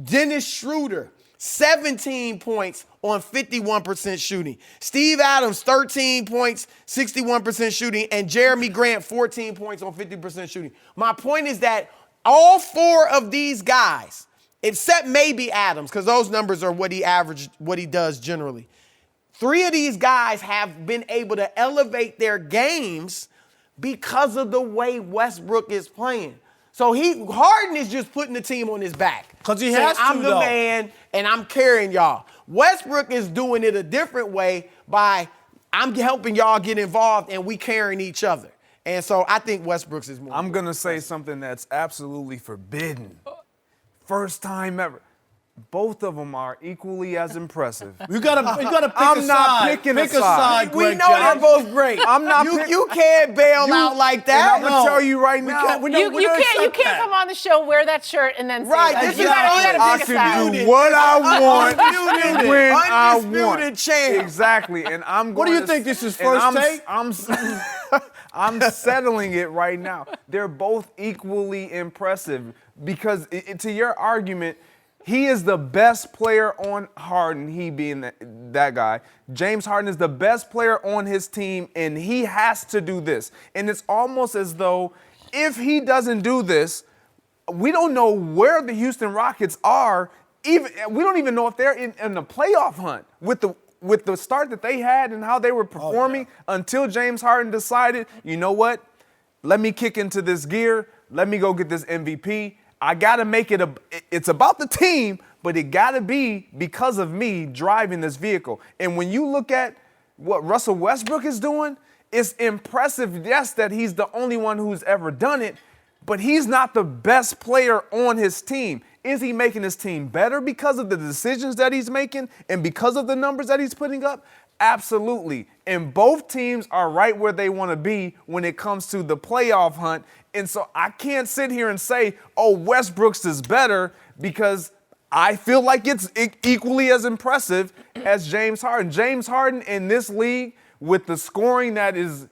Dennis Schroeder, 17 points on 51% shooting. Steve Adams, 13 points, 61% shooting. And Jeremy Grant, 14 points on 50% shooting. My point is that all 4 of these guys, except maybe Adams, because those numbers are what he averaged, what he does generally. 3 of these guys have been able to elevate their games because of the way Westbrook is playing. So Harden is just putting the team on his back. Because he has to, I'm the man, and I'm carrying y'all. Westbrook is doing it a different way by I'm helping y'all get involved, and we carrying each other. And so I think Westbrook's is more. I'm going to say something that's absolutely forbidden. First time ever. Both of them are equally as impressive. You gotta pick a side. I'm not picking a side. We know they're both great. I'm not. You can't bail out like that. I'm gonna tell you right now. You can't come on the show, wear that shirt, and then say right. that. This is you gotta pick a side. I can do what I want when I want. Undisputed champ. Exactly. And I'm going. What do you think this is first take? I'm settling it right now. They're both equally impressive because to your argument. He is the best player on Harden, he being that guy. James Harden is the best player on his team, and he has to do this. And it's almost as though if he doesn't do this, we don't know where the Houston Rockets are. We don't even know if they're in the playoff hunt with the start that they had and how they were performing until James Harden decided, you know what, let me kick into this gear. Let me go get this MVP. I got to make it it's about the team, but it got to be because of me driving this vehicle. And when you look at what Russell Westbrook is doing, it's impressive, yes, that he's the only one who's ever done it, but he's not the best player on his team. Is he making his team better because of the decisions that he's making and because of the numbers that he's putting up? Absolutely. And both teams are right where they want to be when it comes to the playoff hunt. And so I can't sit here and say, oh, Westbrook's is better, because I feel like it's equally as impressive as James Harden. James Harden in this league, with the scoring that is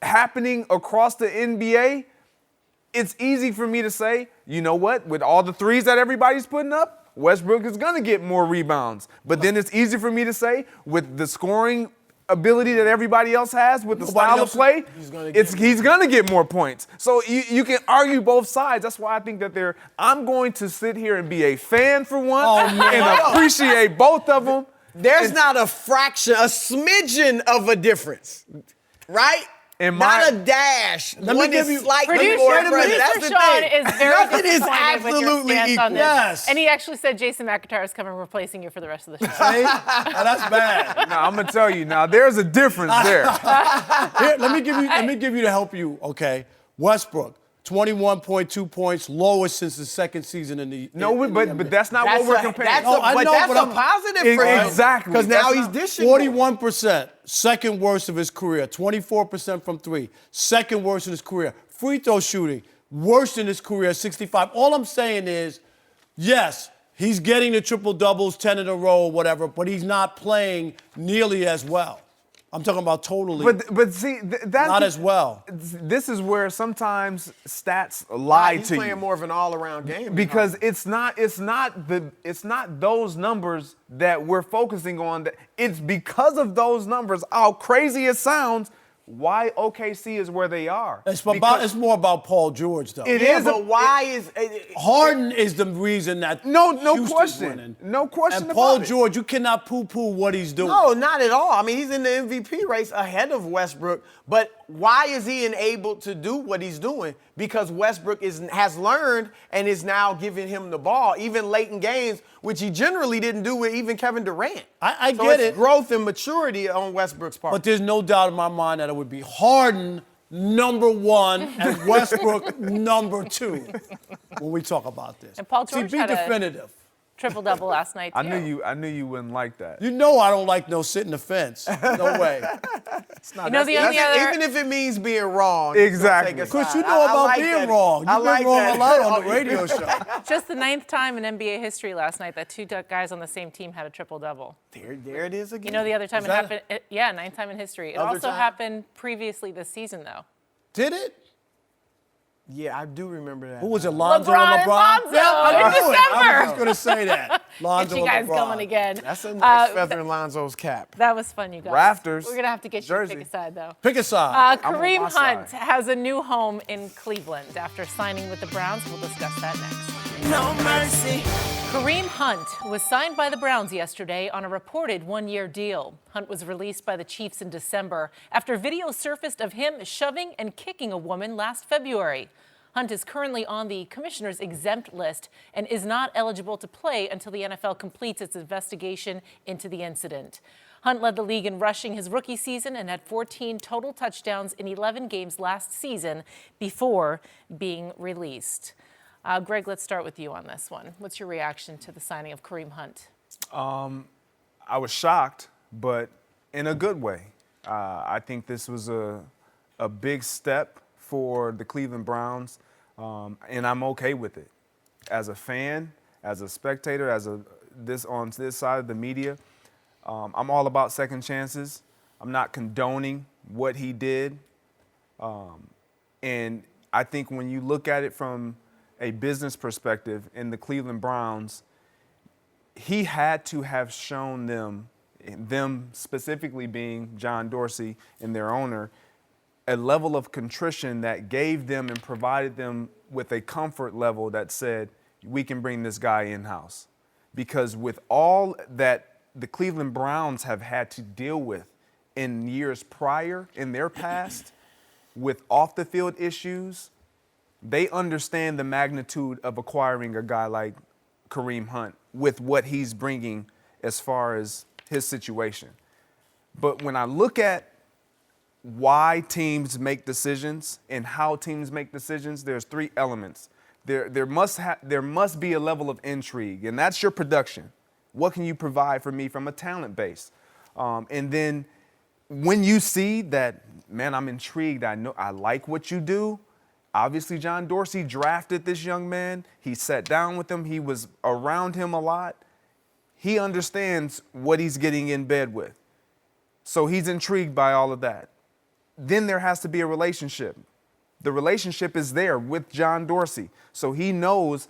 happening across the NBA, it's easy for me to say, you know what, with all the threes that everybody's putting up, Westbrook is going to get more rebounds. But then it's easy for me to say, with the scoring ability that everybody else has, with the style of play, he's going to get more points. So you can argue both sides. That's why I think that I'm going to sit here and be a fan for one and appreciate both of them. There's not a fraction, a smidgen of a difference, right? Not a dash. One is slightly more impressive. That's the Sean thing. is very Nothing is disappointed absolutely with your stance equal. on this. Yes. And he actually said Jason McIntyre is coming replacing you for the rest of the show. See? Now, that's bad. Now, I'm going to tell you, now, there's a difference there. Here, let me give you to help you, okay? Westbrook, 21.2 points, lowest since the second season in the but that's not what we're comparing. That's a positive for him. Exactly. Because now he's dishing. 41%, second worst of his career. 24% from three, second worst in his career. Free throw shooting, worst in his career, 65. All I'm saying is, yes, he's getting the triple doubles, 10 in a row, whatever, but he's not playing nearly as well. I'm talking about totally. But see, that's not as well. This is where sometimes stats lie to you. He's playing more of an all-around game. Because it's not those numbers that we're focusing on. It's because of those numbers, how crazy it sounds, why OKC is where they are. It's more about Paul George, though. It is, but why is Harden is the reason that no Houston's question, winning. no question and about Paul it. George, you cannot poo-poo what he's doing. No, not at all. I mean, he's in the MVP race ahead of Westbrook. But why is he enabled to do what he's doing? Because Westbrook has learned and is now giving him the ball, even late in games, which he generally didn't do with even Kevin Durant. I so get it's it. growth and maturity on Westbrook's part. But there's no doubt in my mind that it would be Harden #1 and Westbrook #2 when we talk about this. And Paul George be had definitive. triple-double last night, too. I knew you wouldn't like that. You know I don't like no sitting the fence. No way. The only other... Even if it means being wrong. Exactly. Because you know about being wrong. You've been wrong a lot on the radio show. Just the 9th time in NBA history last night that two guys on the same team had a triple-double. There it is again. You know the other time it happened? 9th time in history. It also happened previously this season, though. Did it? Yeah, I do remember that. Who was it, Lonzo LeBron and LeBron? and Lonzo I in knew it. I December. was just going to say that. Lonzo Get you guys and LeBron. going again. That's a nice feather in Lonzo's cap. That was fun, you guys. Rafters. We're going to have to get you Jersey. to pick a side, though. Pick a side. Kareem my side. Hunt has a new home in Cleveland after signing with the Browns. We'll discuss that next. No mercy. Kareem Hunt was signed by the Browns yesterday on a reported one-year deal. Hunt was released by the Chiefs in December after video surfaced of him shoving and kicking a woman last February. Hunt is currently on the commissioner's exempt list and is not eligible to play until the NFL completes its investigation into the incident. Hunt led the league in rushing his rookie season and had 14 total touchdowns in 11 games last season before being released. Greg, let's start with you on this one. What's your reaction to the signing of Kareem Hunt? I was shocked, but in a good way. I think this was a big step for the Cleveland Browns, and I'm okay with it. As a fan, as a spectator, on this side of the media, I'm all about second chances. I'm not condoning what he did, and I think when you look at it from a business perspective in the Cleveland Browns, he had to have shown them specifically being John Dorsey and their owner, a level of contrition that gave them and provided them with a comfort level that said, we can bring this guy in-house. Because with all that the Cleveland Browns have had to deal with in years prior, in their past, with off-the-field issues, they understand the magnitude of acquiring a guy like Kareem Hunt with what he's bringing as far as his situation. But when I look at why teams make decisions and how teams make decisions, there's 3 elements. There must be a level of intrigue, and that's your production. What can you provide for me from a talent base? And then when you see that, man, I'm intrigued, I like what you do. Obviously, John Dorsey drafted this young man. He sat down with him. He was around him a lot. He understands what he's getting in bed with. So he's intrigued by all of that. Then there has to be a relationship. The relationship is there with John Dorsey. So he knows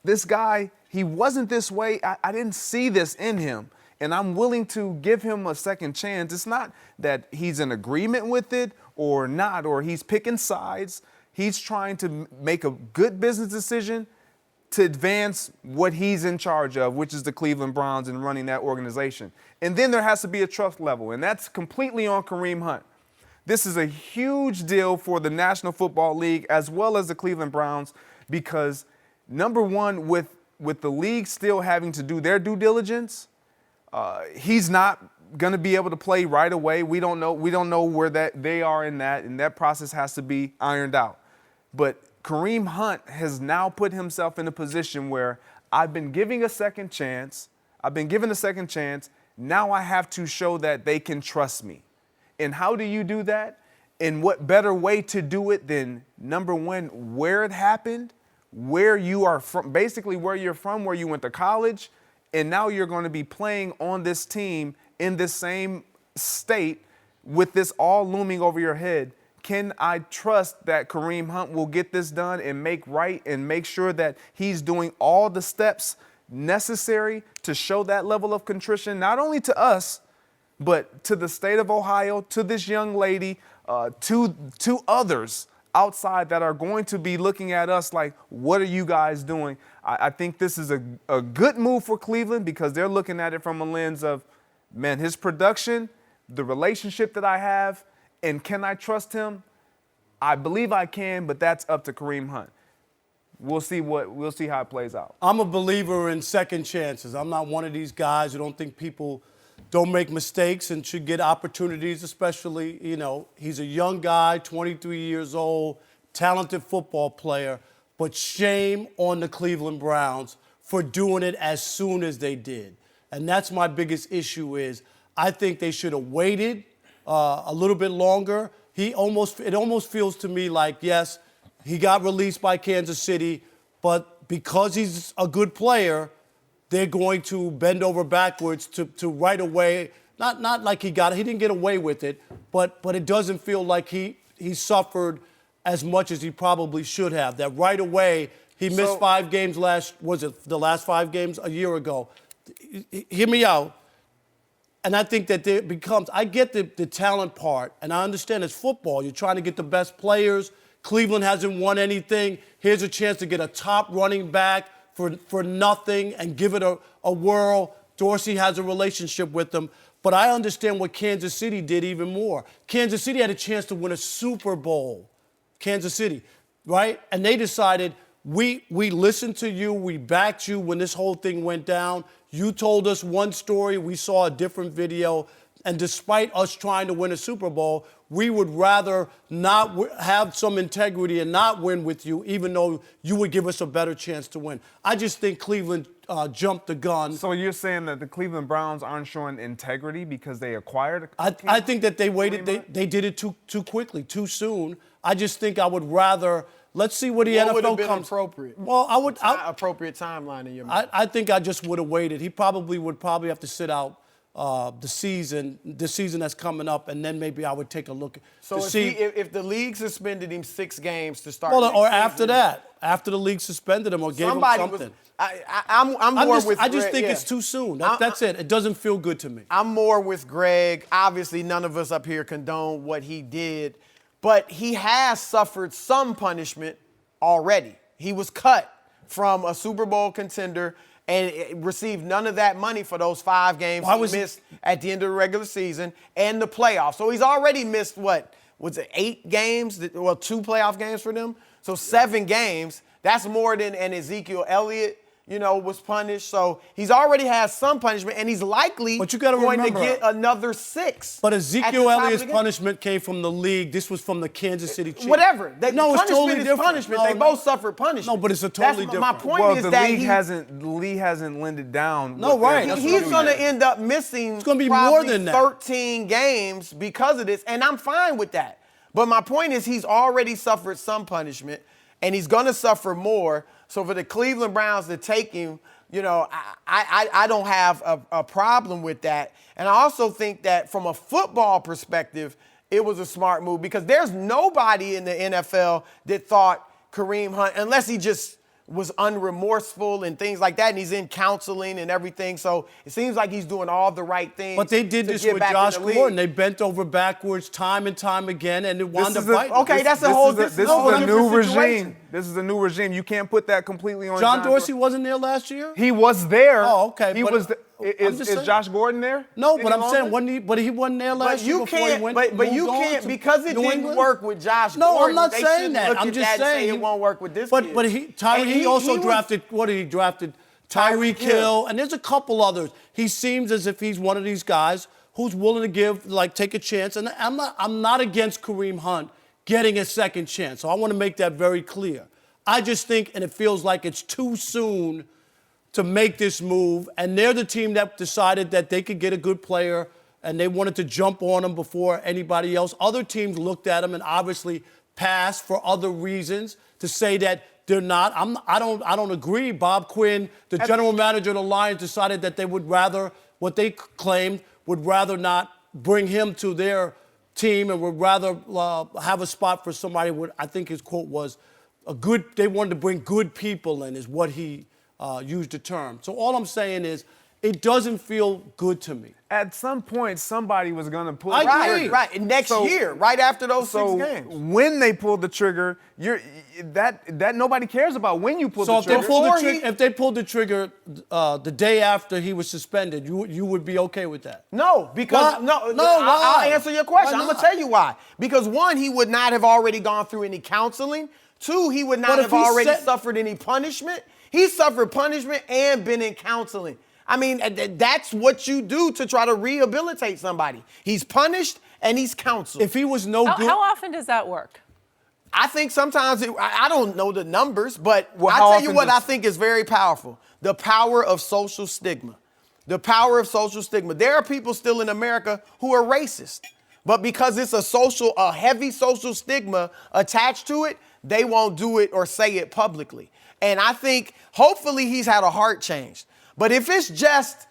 this guy, he wasn't this way. I didn't see this in him. And I'm willing to give him a second chance. It's not that he's in agreement with it or not, or he's picking sides. He's trying to make a good business decision to advance what he's in charge of, which is the Cleveland Browns and running that organization. And then there has to be a trust level, and that's completely on Kareem Hunt. This is a huge deal for the National Football League as well as the Cleveland Browns because, number one, with the league still having to do their due diligence, he's not going to be able to play right away. We don't know where they are in that, and that process has to be ironed out. But Kareem Hunt has now put himself in a position where I've been given a second chance. Now I have to show that they can trust me. And how do you do that? And what better way to do it than, number one, where it happened, where you are from, basically where you're from, where you went to college, and now you're going to be playing on this team in this same state with this all looming over your head. Can I trust that Kareem Hunt will get this done and make right and make sure that he's doing all the steps necessary to show that level of contrition, not only to us, but to the state of Ohio, to this young lady, to others outside that are going to be looking at us like, what are you guys doing? I think this is a good move for Cleveland because they're looking at it from a lens of, man, his production, the relationship that I have, and can I trust him? I believe I can, but that's up to Kareem Hunt. We'll see how it plays out. I'm a believer in second chances. I'm not one of these guys who don't think people don't make mistakes and should get opportunities, especially, he's a young guy, 23 years old, talented football player, but shame on the Cleveland Browns for doing it as soon as they did. And that's my biggest issue is I think they should have waited a little bit longer. It almost feels to me like, yes, he got released by Kansas City, but because he's a good player, they're going to bend over backwards to right away. Not like he didn't get away with it, but it doesn't feel like he suffered as much as he probably should have. That right away, he missed 5 games the last 5 games a year ago. Hear me out. And I think that I get the talent part, and I understand it's football. You're trying to get the best players. Cleveland hasn't won anything. Here's a chance to get a top running back for nothing and give it a whirl. Dorsey has a relationship with them. But I understand what Kansas City did even more. Kansas City had a chance to win a Super Bowl. Kansas City, right? And they decided, we listened to you, we backed you when this whole thing went down. You told us one story, we saw a different video. And despite us trying to win a Super Bowl, we would rather not have some integrity and not win with you, even though you would give us a better chance to win. I just think Cleveland jumped the gun. So you're saying that the Cleveland Browns aren't showing integrity because they acquired? I think that they waited. They did it too quickly, too soon. I just think I would rather. Let's see what the NFL would have been comes. Appropriate? Well, I would. Appropriate timeline in your mind. I think I just would have waited. He would probably have to sit out the season that's coming up, and then maybe I would take a look so to see if the league suspended him 6 games to start. Well, or after that, after the league suspended him or gave him something. I'm more with Greg. I just think it's too soon. That's it. It doesn't feel good to me. I'm more with Greg. Obviously, none of us up here condone what he did, but he has suffered some punishment already. He was cut from a Super Bowl contender and received none of that money for those 5 games he missed at the end of the regular season and the playoffs. So he's already missed, 8 games? 2 playoff games for them? So 7 games. That's more than an Ezekiel Elliott was punished. So he's already had some punishment, and he's likely But you gotta going remember, to get another 6. But at the Ezekiel top of Elliott's the game. punishment came from the league. This was from the Kansas City Chiefs. Whatever. No, it's punishment totally is different. punishment. No, they no. both suffered punishment. No, but it's a totally That's my different. point Well, is the that league hasn't lended down. No, right. That's he's what going I'm to end up missing It's gonna be probably more than that. 13 games because of this, and I'm fine with that. But my point is he's already suffered some punishment, and he's going to suffer more. So for the Cleveland Browns to take him, I don't have a problem with that. And I also think that from a football perspective, it was a smart move because there's nobody in the NFL that thought Kareem Hunt, unless he just was unremorseful and things like that, and he's in counseling and everything. So it seems like he's doing all the right things. But they did this with Josh Gordon. They bent over backwards time and time again, and it wound up biting. Okay, that's a This whole is a different new regime. situation. This is a new regime. You can't put that completely on John Dorsey wasn't there last year? He was there. Oh, okay, He but was. I'm just Is saying. Josh Gordon there? No, Any but I'm longer? saying he wasn't there last But year you before he can't. went. But you moved on can't to because it New didn't England? work with Josh No, Gordon. I'm not they saying shouldn't that. look I'm at just that and saying say it won't work with this But kid. he also drafted He drafted Tyreek Tyreek Hill. Hill, and there's a couple others. He seems as if he's one of these guys who's willing to take a chance. And I'm not against Kareem Hunt getting a second chance. So I want to make that very clear. I just think, and it feels like it's too soon to make this move, and they're the team that decided that they could get a good player, and they wanted to jump on him before anybody else. Other teams looked at him and obviously passed for other reasons to say that they're not. I don't agree. Bob Quinn, the general manager of the Lions, decided that they would rather, what they claimed, would rather not bring him to their team and would rather have a spot for somebody. I think his quote was, they wanted to bring good people in, is what he used the term. So all I'm saying is, it doesn't feel good to me. At some point, somebody was going to pull. I agree. Right. And next year, right after those 6 games. When they pulled the trigger, that nobody cares about when you pull the trigger. If they pulled the trigger the day after he was suspended, you would be okay with that? No, because why? I'll answer your question. Why I'm gonna not? tell you why. Because one, he would not have already gone through any counseling. Two, he would not But if have he already said- suffered any punishment. He suffered punishment and been in counseling. I mean, that's what you do to try to rehabilitate somebody. He's punished and he's counseled. If he was no good. How often does that work? I think sometimes, I don't know the numbers, but Well, I'll how tell you often what does- I think is very powerful. The power of social stigma. The power of social stigma. There are people still in America who are racist, but because it's a heavy social stigma attached to it, they won't do it or say it publicly. And I think hopefully he's had a heart change. But if it's just,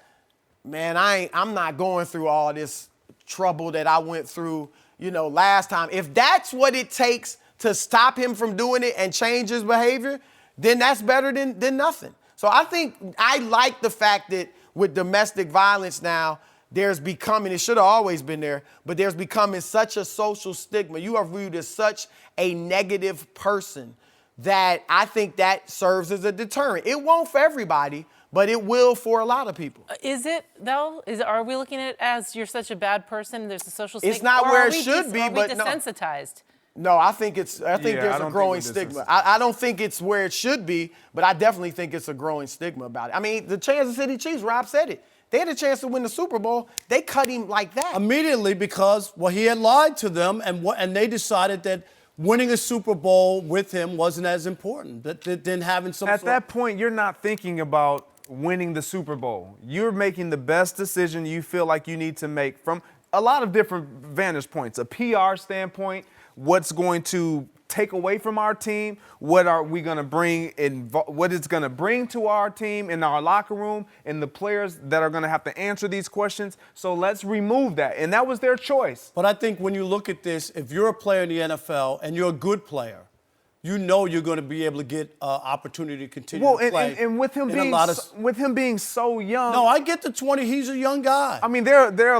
man, I'm not going through all this trouble that I went through, last time. If that's what it takes to stop him from doing it and change his behavior, then that's better than nothing. So I like the fact that with domestic violence now, there's becoming, it should have always been there, but there's becoming such a social stigma. You are viewed as such a negative person that I think that serves as a deterrent. It won't for everybody, but it will for a lot of people. Is it, though? Are we looking at it as you're such a bad person, there's a social stigma? It's not or where are it we should be, are we but no. desensitized? No, I think I there's don't a think growing we're stigma. desensitized. I don't think it's where it should be, but I definitely think it's a growing stigma about it. I mean, the Kansas City Chiefs, Rob said it. They had a chance to win the Super Bowl. They cut him like that. Immediately because, he had lied to them, and they decided that winning a Super Bowl with him wasn't as important than having some. At that point, you're not thinking about winning the Super Bowl. You're making the best decision you feel like you need to make from a lot of different vantage points, a PR standpoint, what's going to take away from our team, what are we going to bring in, what it's going to bring to our team in our locker room, and the players that are going to have to answer these questions. So let's remove that. And that was their choice. But I think when you look at this, if you're a player in the NFL and you're a good player, you know you're going to be able to get opportunity to continue to play. And with him being so young. No, I get the 20. He's a young guy. I mean, there are a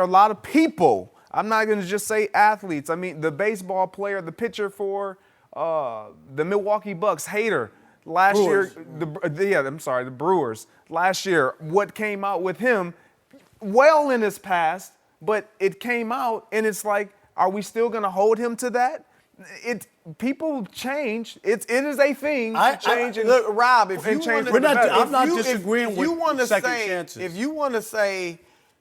lot of people. I'm not going to just say athletes. I mean, the baseball player, the pitcher for the Milwaukee Bucks, Hader, last year. The Brewers. Last year, what came out with him, well in his past, but it came out, and it's like, are we still going to hold him to that? People change. It is a thing to change. Look, Rob, if you change want for the better. I'm not disagreeing if you with wanna second say, chances. If you want to say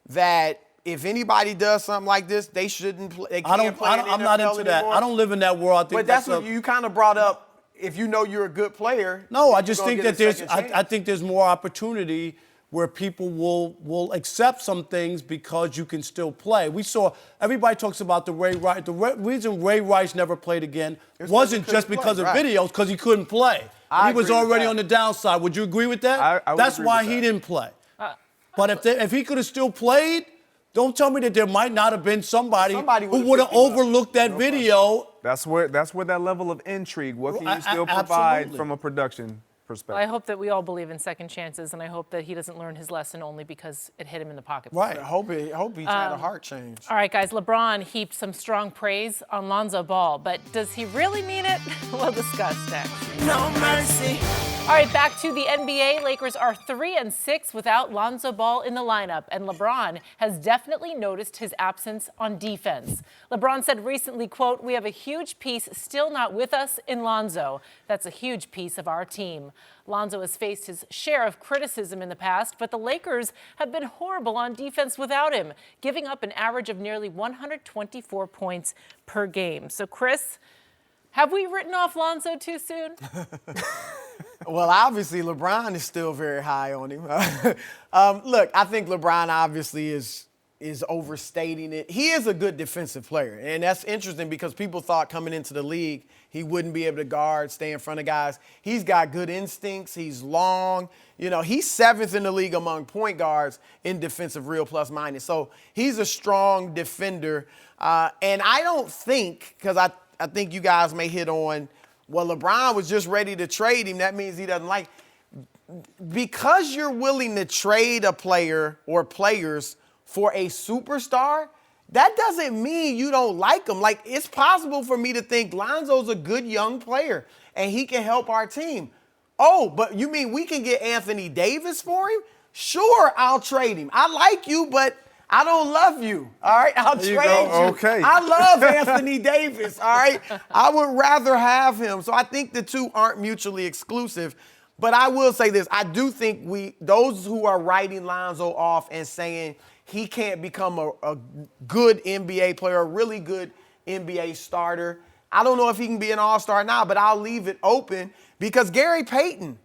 that if anybody does something like this, they shouldn't play. They can't play in the I'm not NFL into that. anymore. I don't live in that world. I think But that's what you kind of brought up. If you know you're a good player. No, I you're just gonna think get that a second chance. I think there's more opportunity where people will accept some things because you can still play. We saw everybody talks about the Ray Rice. The reason Ray Rice never played again wasn't just because of videos, because he couldn't play. He was already on the downside. Would you agree with that? I would That's agree why with he that. didn't play. But if he could have still played, don't tell me that there might not have been somebody who would have overlooked that video. That's where that level of intrigue. What can you still provide Absolutely. from a production perspective? I hope that we all believe in second chances, and I hope that he doesn't learn his lesson only because it hit him in the pocket. Right. I hope he's had a heart change. All right, guys, LeBron heaped some strong praise on Lonzo Ball, but does he really mean it? We'll discuss next. No mercy. All right, back to the NBA. Lakers are 3-6 without Lonzo Ball in the lineup, and LeBron has definitely noticed his absence on defense. LeBron said recently, quote, "We have a huge piece still not with us in Lonzo. That's a huge piece of our team." Lonzo has faced his share of criticism in the past, but the Lakers have been horrible on defense without him, giving up an average of nearly 124 points per game. So, Chris, have we written off Lonzo too soon? Well, obviously, LeBron is still very high on him. Look, I think LeBron obviously is overstating it. He is a good defensive player, and that's interesting because people thought coming into the league he wouldn't be able to guard, stay in front of guys. He's got good instincts. He's long. You know, he's 7th in the league among point guards in defensive real plus minus. So he's a strong defender. And I don't think, because I think you guys may hit on, well, LeBron was just ready to trade him. That means he doesn't like. Because you're willing to trade a player or players for a superstar, that doesn't mean you don't like him. Like, it's possible for me to think Lonzo's a good young player and he can help our team. Oh, but you mean we can get Anthony Davis for him? Sure, I'll trade him. I like you, but I don't love you. All right, I'll trade you. Okay. I love Anthony Davis. All right, I would rather have him. So I think the two aren't mutually exclusive. But I will say this: I do think those who are writing Lonzo off and saying he can't become a good NBA player, a really good NBA starter. I don't know if he can be an all-star now, but I'll leave it open because Gary Payton,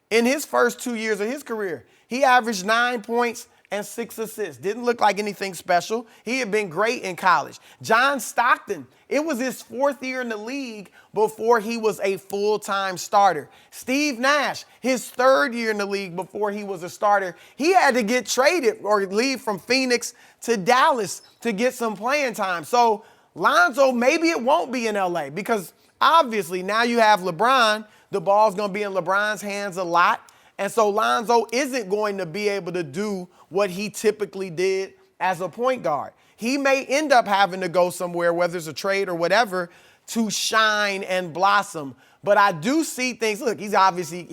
in his first 2 years of his career, he averaged 9 points and 6 assists. Didn't look like anything special. He had been great in college. John Stockton, it was his 4th year in the league before he was a full-time starter. Steve Nash, his 3rd year in the league before he was a starter. He had to get traded or leave from Phoenix to Dallas to get some playing time. So Lonzo, maybe it won't be in LA because obviously now you have LeBron. The ball's going to be in LeBron's hands a lot. And so Lonzo isn't going to be able to do what he typically did as a point guard. He may end up having to go somewhere, whether it's a trade or whatever, to shine and blossom. But I do see things. Look, he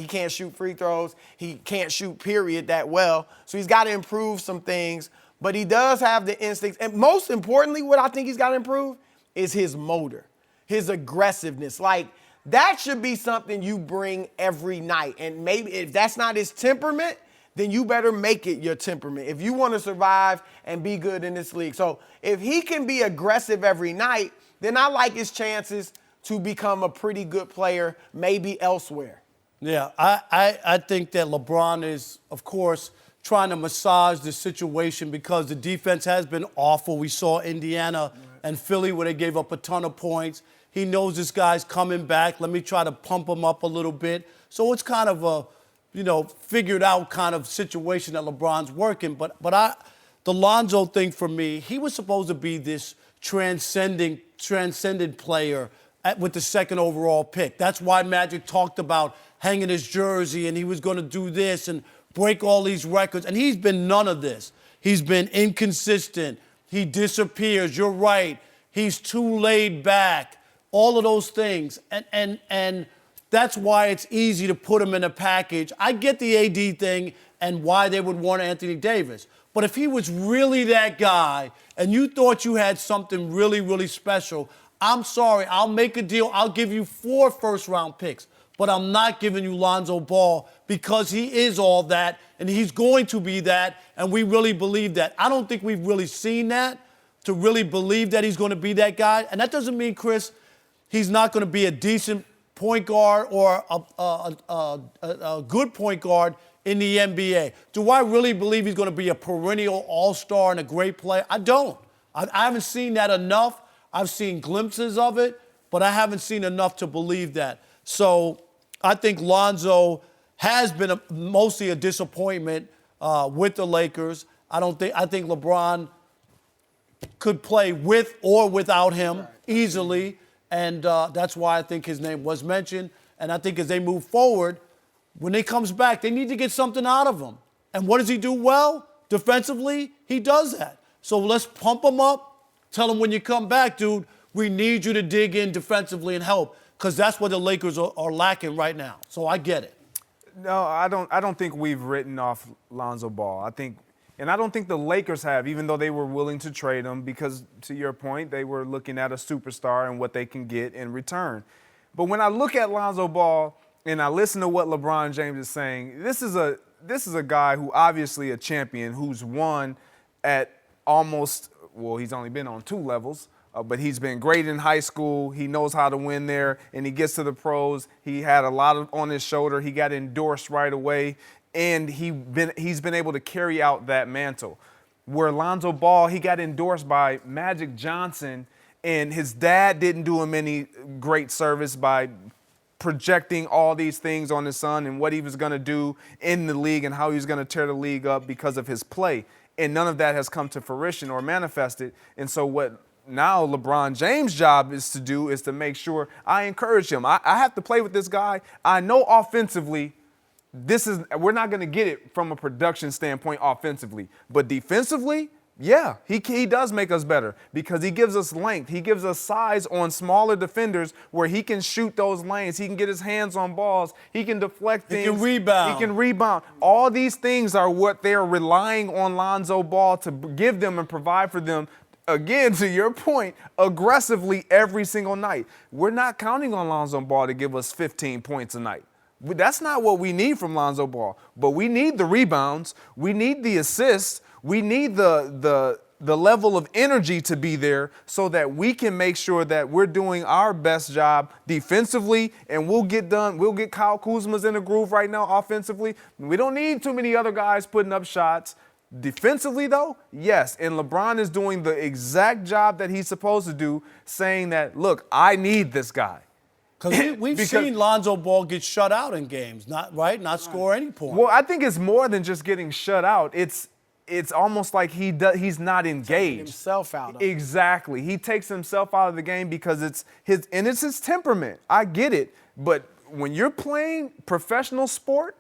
can't shoot free throws. He can't shoot, period, that well. So he's got to improve some things. But he does have the instincts. And most importantly, what I think he's got to improve is his motor, his aggressiveness. Like, that should be something you bring every night. And maybe if that's not his temperament, then you better make it your temperament if you want to survive and be good in this league. So if he can be aggressive every night, then I like his chances to become a pretty good player, maybe elsewhere. Yeah, I think that LeBron is, of course, trying to massage the situation because the defense has been awful. We saw Indiana and Philly where they gave up a ton of points. He knows this guy's coming back. Let me try to pump him up a little bit. So it's kind of a, figured out kind of situation that LeBron's working. But the Lonzo thing for me, he was supposed to be this transcendent player with the 2nd overall pick. That's why Magic talked about hanging his jersey and he was going to do this and break all these records. And he's been none of this. He's been inconsistent. He disappears. You're right. He's too laid back. All of those things. And that's why it's easy to put him in a package. I get the AD thing and why they would want Anthony Davis. But if he was really that guy and you thought you had something really, really special, I'm sorry, I'll make a deal. I'll give you 4 first-round picks, but I'm not giving you Lonzo Ball because he is all that, and he's going to be that, and we really believe that. I don't think we've really seen that to really believe that he's going to be that guy. And that doesn't mean, Chris, he's not going to be a decent point guard or a good point guard in the NBA. Do I really believe he's going to be a perennial all-star and a great player? I don't. I haven't seen that enough. I've seen glimpses of it, but I haven't seen enough to believe that. So I think Lonzo has been mostly a disappointment with the Lakers. I think LeBron could play with or without him easily, and that's why I think his name was mentioned. And I think as they move forward, when he comes back, they need to get something out of him. And what does he do well? Defensively, he does that. So let's pump him up. Tell him when you come back, dude, we need you to dig in defensively and help, because that's what the Lakers are lacking right now. So I get it. No, I don't think we've written off Lonzo Ball. I don't think the Lakers have, even though they were willing to trade him, because to your point, they were looking at a superstar and what they can get in return. But when I look at Lonzo Ball and I listen to what LeBron James is saying, this is a guy who obviously a champion, who's won at almost, well, he's only been on 2 levels, but he's been great in high school. He knows how to win there, and he gets to the pros. He had a lot on his shoulder. He got endorsed right away, and he's been able to carry out that mantle. Where Lonzo Ball, he got endorsed by Magic Johnson, and his dad didn't do him any great service by projecting all these things on his son and what he was going to do in the league and how he was going to tear the league up because of his play. And none of that has come to fruition or manifested. And so what now LeBron James' job is to do is to make sure I encourage him. I have to play with this guy. I know offensively, we're not going to get it from a production standpoint offensively. But defensively, yeah, he does make us better because he gives us length. He gives us size on smaller defenders where he can shoot those lanes. He can get his hands on balls. He can deflect things. He can rebound. He can rebound. All these things are what they're relying on Lonzo Ball to give them and provide for them. Again, to your point, aggressively every single night. We're not counting on Lonzo Ball to give us 15 points a night. That's not what we need from Lonzo Ball. But we need the rebounds. We need the assists. We need the level of energy to be there so that we can make sure that we're doing our best job defensively, and we'll get done. We'll get Kyle Kuzma's in the groove right now offensively. We don't need too many other guys putting up shots. Defensively, though, yes, and LeBron is doing the exact job that he's supposed to do, saying that, look, I need this guy. Because we've seen Lonzo Ball get shut out in games, not score any points. Well, I think it's more than just getting shut out. It's almost like he's not engaged. Taking himself out of it. Exactly. He takes himself out of the game because it's his temperament. I get it. But when you're playing professional sport,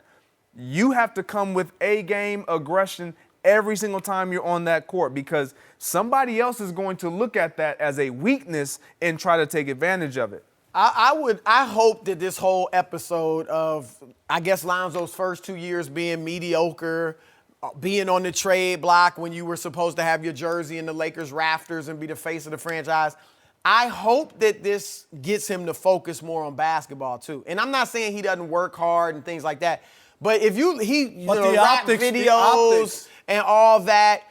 you have to come with A-game aggression every single time you're on that court, because somebody else is going to look at that as a weakness and try to take advantage of it. I hope that this whole episode of, I guess, Lonzo's first 2 years being mediocre, being on the trade block when you were supposed to have your jersey in the Lakers rafters and be the face of the franchise, I hope that this gets him to focus more on basketball too. And I'm not saying he doesn't work hard and things like that, but if rap videos and all that,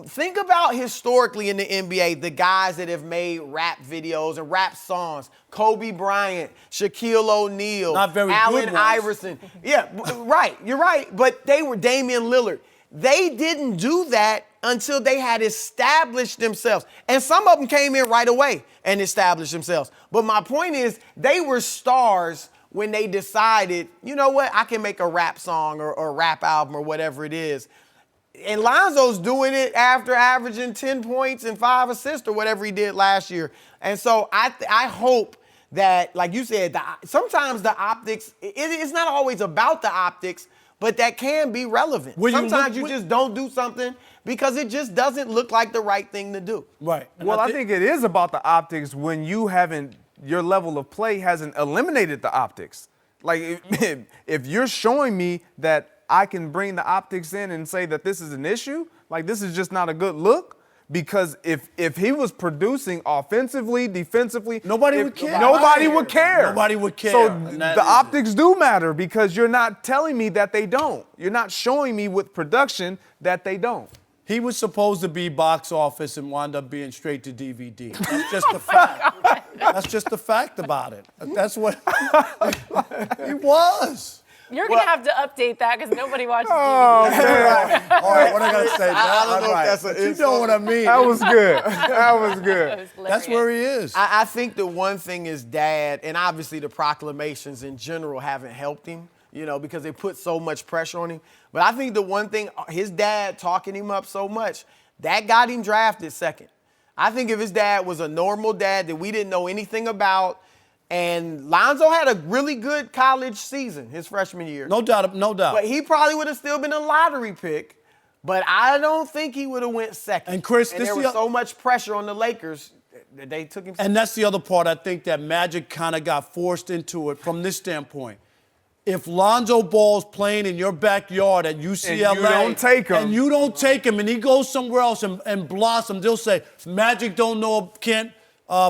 think about historically in the NBA, the guys that have made rap videos and rap songs. Kobe Bryant, Shaquille O'Neal, Allen Iverson. Yeah, right. You're right. But they were Damian Lillard. They didn't do that until they had established themselves. And some of them came in right away and established themselves. But my point is, they were stars when they decided, you know what, I can make a rap song or a rap album or whatever it is. And Lonzo's doing it after averaging 10 points and 5 assists or whatever he did last year. And so I hope that, like you said, sometimes the optics, it's not always about the optics, but that can be relevant. Sometimes you just don't do something because it just doesn't look like the right thing to do. Right. Well, I think it is about the optics when your level of play hasn't eliminated the optics. Like, if you're showing me that I can bring the optics in and say that this is an issue, like this is just not a good look, because if he was producing offensively, defensively, Nobody would care. Nobody would care. Nobody would care. So the optics do matter because you're not telling me that they don't. You're not showing me with production that they don't. He was supposed to be box office and wound up being straight to DVD. That's just the fact. That's just the fact about it. That's what he was. You're going to have to update that because nobody watches Oh, TV. man. All right, what am I going to say? I don't know if that's an You know what I mean. That was good. That was good. It was That's hilarious. where he is. I think the one thing is dad, and obviously the proclamations in general haven't helped him, because they put so much pressure on him. But I think the one thing, his dad talking him up so much, that got him drafted second. I think if his dad was a normal dad that we didn't know anything about, and Lonzo had a really good college season his freshman year. No doubt, no doubt. But he probably would have still been a lottery pick. But I don't think he would have went second. And Chris, there was so much pressure on the Lakers that they took him. And that's the other part. I think that Magic kind of got forced into it from this standpoint. If Lonzo Ball's playing in your backyard at UCLA, and you don't take him, and he goes somewhere else and blossoms, they'll say Magic can't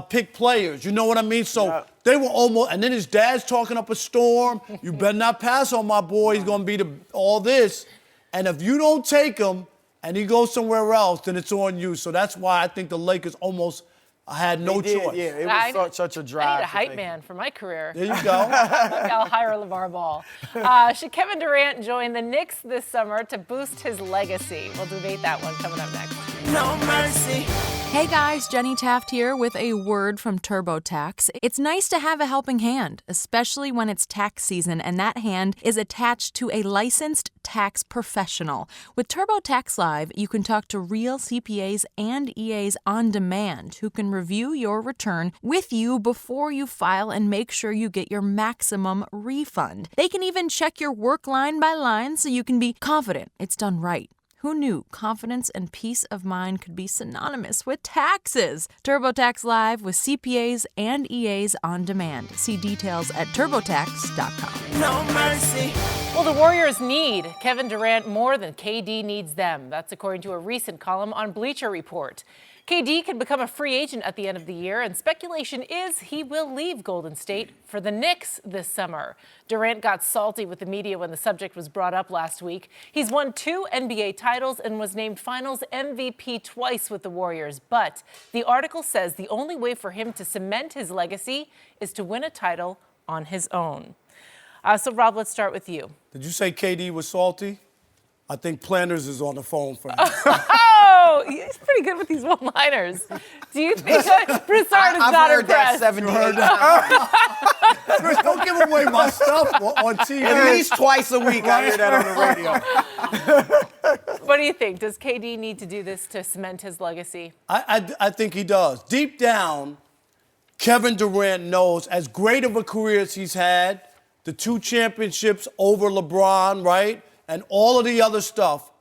pick players. You know what I mean? So they were almost, and then his dad's talking up a storm. You better not pass on my boy. He's going to be all this. And if you don't take him and he goes somewhere else, then it's on you. So that's why I think the Lakers almost had no choice. Yeah, it was such a drive. I need a hype man for my career. There you go. I'll hire LeVar Ball. Should Kevin Durant join the Knicks this summer to boost his legacy? We'll debate that one coming up next. No mercy. Hey guys, Jenny Taft here with a word from TurboTax. It's nice to have a helping hand, especially when it's tax season and that hand is attached to a licensed tax professional. With TurboTax Live, you can talk to real CPAs and EAs on demand who can review your return with you before you file and make sure you get your maximum refund. They can even check your work line by line so you can be confident it's done right. Who knew confidence and peace of mind could be synonymous with taxes? TurboTax Live with CPAs and EAs on demand. See details at TurboTax.com. No mercy. Well, the Warriors need Kevin Durant more than KD needs them. That's according to a recent column on Bleacher Report. KD could become a free agent at the end of the year, and speculation is he will leave Golden State for the Knicks this summer. Durant got salty with the media when the subject was brought up last week. He's won 2 NBA titles and was named Finals MVP twice with the Warriors. But the article says the only way for him to cement his legacy is to win a title on his own. So, Rob, let's start with you. Did you say KD was salty? I think Planners is on the phone for him. Oh, he's pretty good with these one-liners. Do you think that Broussard is I've not heard impressed? that 78 times. Chris, don't give away my stuff on TV. At least twice a week I hear that on the radio. What do you think? Does KD need to do this to cement his legacy? I think he does. Deep down, Kevin Durant knows, as great of a career as he's had, the 2 championships over LeBron, right? And all of the other stuff,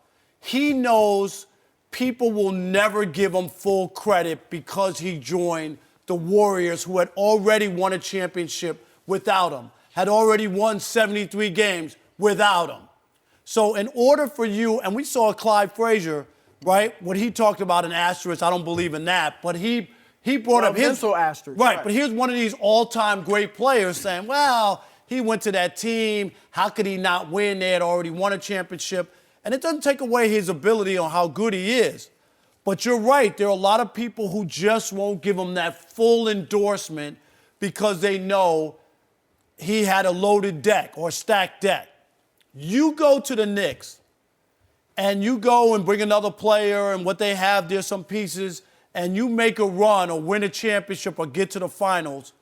he knows people will never give him full credit because he joined the Warriors, who had already won a championship without him, had already won 73 games without him. So in order for you, and we saw Clyde Frazier, right, what he talked about an asterisk, I don't believe in that, but he brought up his mental asterisk. Right, but here's one of these all-time great players saying, well, he went to that team. How could he not win? They had already won a championship. And it doesn't take away his ability on how good he is. But you're right. There are a lot of people who just won't give him that full endorsement because they know he had a loaded deck or stacked deck. You go to the Knicks and you go and bring another player and what they have, there's some pieces, and you make a run or win a championship or get to the finals,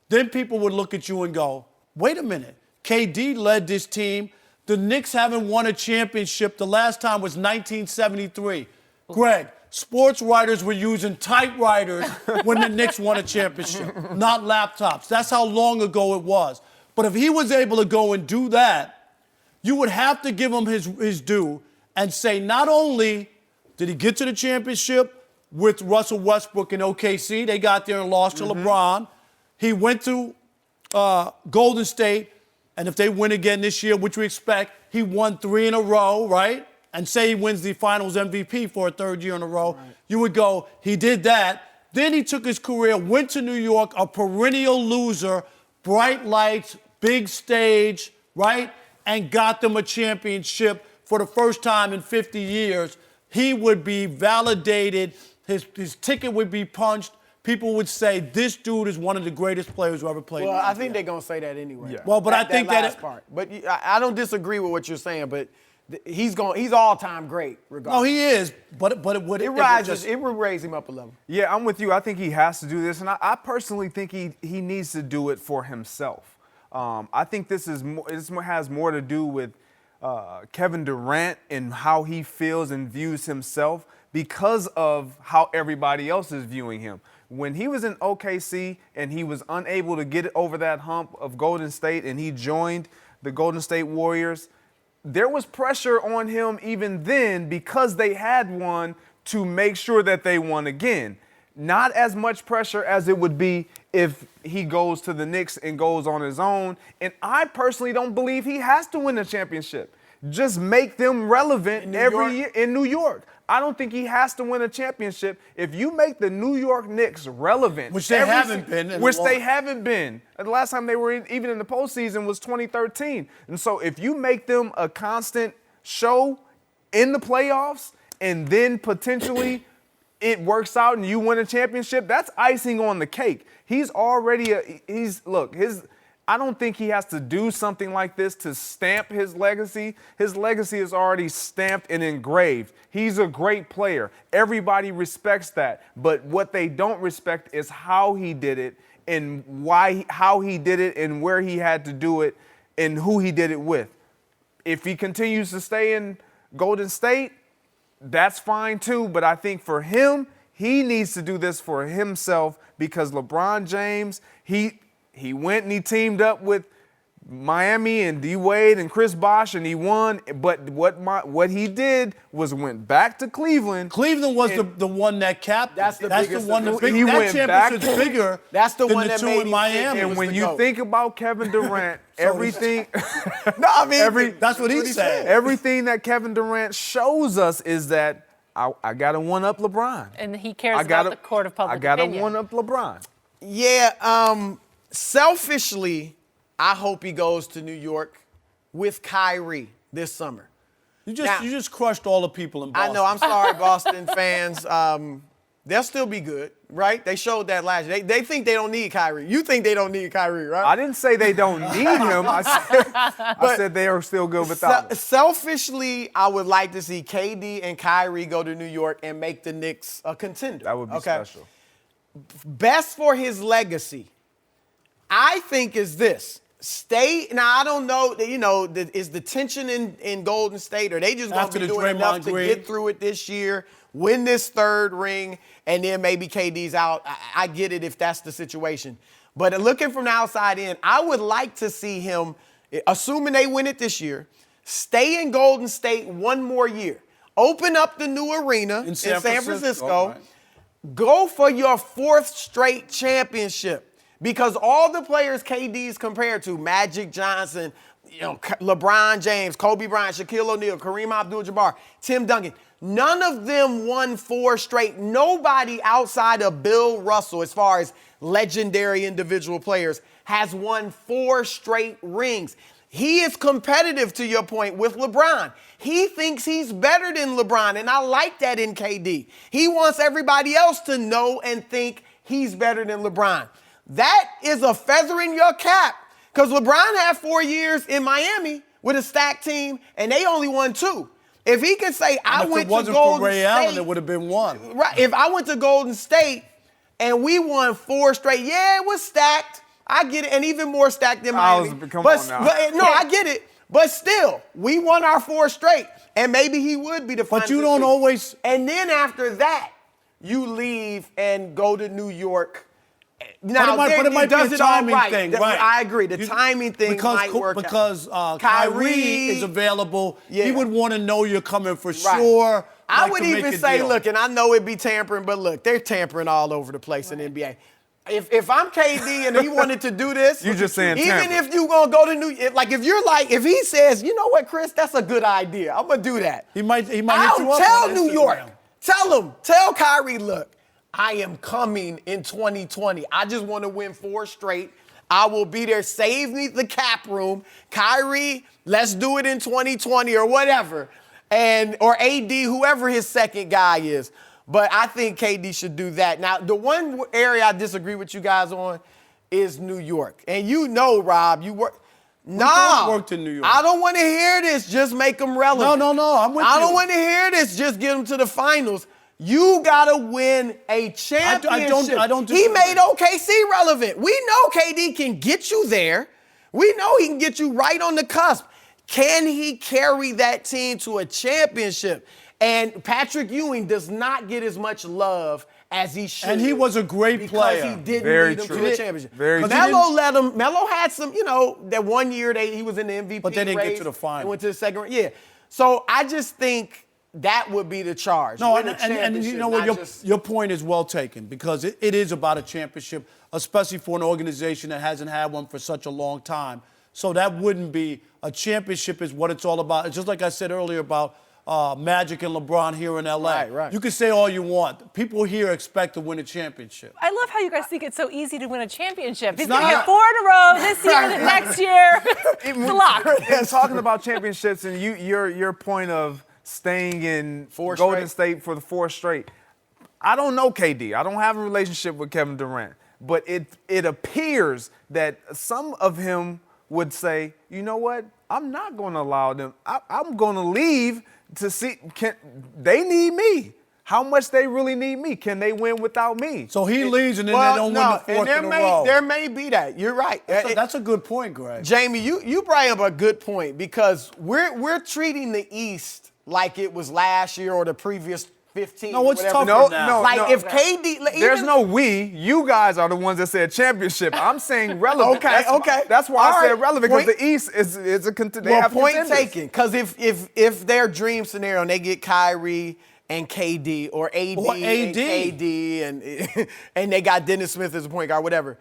then people would look at you and go, wait a minute, KD led this team. The Knicks haven't won a championship. The last time was 1973. Greg, sports writers were using typewriters when the Knicks won a championship, not laptops. That's how long ago it was. But if he was able to go and do that, you would have to give him his due and say not only did he get to the championship with Russell Westbrook and OKC, they got there and lost to LeBron. He went to Golden State, and if they win again this year, which we expect, he won 3 in a row, right? and say he wins the Finals MVP for a third year in a row, you would go, he did that. Then he took his career, went to New York, a perennial loser, bright lights, big stage, right? And got them a championship for the first time in 50 years. He would be validated. His ticket would be punched. People would say, this dude is one of the greatest players who ever played. Well, I think they're going to say that anyway. Yeah. Well, but I think that last part. But I don't disagree with what you're saying, but he's all-time great regardless. No, he is, but it would it would raise him up a level. Yeah, I'm with you. I think he has to do this, and I personally think he needs to do it for himself. I think this has more to do with Kevin Durant and how he feels and views himself because of how everybody else is viewing him. When he was in OKC and he was unable to get over that hump of Golden State and he joined the Golden State Warriors, there was pressure on him even then because they had won to make sure that they won again. Not as much pressure as it would be if he goes to the Knicks and goes on his own. And I personally don't believe he has to win a championship. Just make them relevant every year in New York. I don't think he has to win a championship. If you make the New York Knicks relevant, which they haven't been. The last time they were even in the postseason was 2013. And so if you make them a constant show in the playoffs and then potentially it works out and you win a championship, that's icing on the cake. I don't think he has to do something like this to stamp his legacy. His legacy is already stamped and engraved. He's a great player. Everybody respects that. But what they don't respect is how he did it and how he did it and where he had to do it and who he did it with. If he continues to stay in Golden State, that's fine too. But I think for him, he needs to do this for himself because LeBron James, he went and he teamed up with Miami and D-Wade and Chris Bosh and he won. But what he did was went back to Cleveland. Cleveland was the one that capped. That's the biggest. One that he went back championship's bigger. That's the than one the that two made in me Miami. And when you think about Kevin Durant, everything. No, I mean that's what he said. Everything that Kevin Durant shows us is that I got to one-up LeBron. And he cares about the court of public opinion. I got to one-up LeBron. Yeah, selfishly, I hope he goes to New York with Kyrie this summer. You just crushed all the people in Boston. I know. I'm sorry, Boston fans. They'll still be good, right? They showed that last year. They think they don't need Kyrie. You think they don't need Kyrie, right? I didn't say they don't need him. I said they are still good without him. Selfishly, I would like to see KD and Kyrie go to New York and make the Knicks a contender. That would be special. Best for his legacy, I think, is this. Now, I don't know, is the tension in Golden State, or they just going to be doing enough to get through it this year, win this third ring, and then maybe KD's out. I get it if that's the situation. But looking from the outside in, I would like to see him, assuming they win it this year, stay in Golden State one more year. Open up the new arena in San Francisco. Right. Go for your fourth straight championship. Because all the players KD's compared to, Magic Johnson, LeBron James, Kobe Bryant, Shaquille O'Neal, Kareem Abdul-Jabbar, Tim Duncan, none of them won 4 straight. Nobody outside of Bill Russell, as far as legendary individual players, has won 4 straight rings. He is competitive, to your point, with LeBron. He thinks he's better than LeBron, and I like that in KD. He wants everybody else to know and think he's better than LeBron. That is a feather in your cap, because LeBron had 4 years in Miami with a stacked team, and they only won 2. If he can say, I went to Golden State. If it wasn't for Ray Allen, it would have been 1. Right. If I went to Golden State and we won 4 straight, yeah, it was stacked. I get it, and even more stacked than Miami. I get it. But still, we won our 4 straight, and maybe he would be the finalist. But you don't always. And then after that, you leave and go to New York. Now, but it might be a timing thing, right? I agree. The timing thing might work out. Because Kyrie is available. Yeah. He would want to know you're coming for sure. I would even say, look, and I know it'd be tampering, but look, they're tampering all over the place in the NBA. If I'm KD and he wanted to do this, you just saying even Tampa. if you gonna go to if he says, you know what, Chris, that's a good idea, I'm gonna do that. He might hit you I'll up tell on New Instagram. York, tell Kyrie, look, I am coming in 2020. I just want to win 4 straight. I will be there. Save me the cap room. Kyrie, let's do it in 2020 or whatever. Or AD, whoever his second guy is. But I think KD should do that. Now, the one area I disagree with you guys on is New York. And you know, Rob, you work. Nah, worked in New York. I don't want to hear this. Just make them relevant. No, I'm with you. I don't want to hear this. Just get them to the finals. You gotta win a championship. I don't He disagree. made OKC relevant. We know KD can get you there. We know he can get you right on the cusp. Can he carry that team to a championship? And Patrick Ewing does not get as much love as he should. And he was a great player. Because he didn't Very lead them true. to the championship. Very true. Melo had some, that one year he was in the MVP But they didn't get race to the final. and went to the second round. Yeah. So I just think that would be the charge. No, Win a and you championship, know what? not just- Your point is well taken because it is about a championship, especially for an organization that hasn't had one for such a long time. So that wouldn't be a championship is what it's all about. It's just like I said earlier about Magic and LeBron here in LA. Right. You can say all you want. People here expect to win a championship. I love how you guys think it's so easy to win a championship. He's not. going to get 4 in a row this year, the next year. It's a lock. And talking about championships and your point of staying in 4 Golden straight. State for the 4 straight. I don't know KD. I don't have a relationship with Kevin Durant. But it appears that some of him would say, you know what? I'm not going to allow them. I'm going to leave to see. They need me. How much they really need me? Can they win without me? So he leaves and then they don't win the fourth in a row. There may be that. You're right. That's a good point, Greg. Jamie, you bring up a good point because we're treating the East like it was last year or the previous 15. No, it's whatever. tougher now. If KD, There's no we. You guys are the ones that said championship. I'm saying relevant. Okay. That's why All I said right. relevant because Point- the East is a they Well, have point contenders. taken. Because if their dream scenario and they get Kyrie and KD or AD, Or and AD. KD and they got Dennis Smith as a point guard, whatever,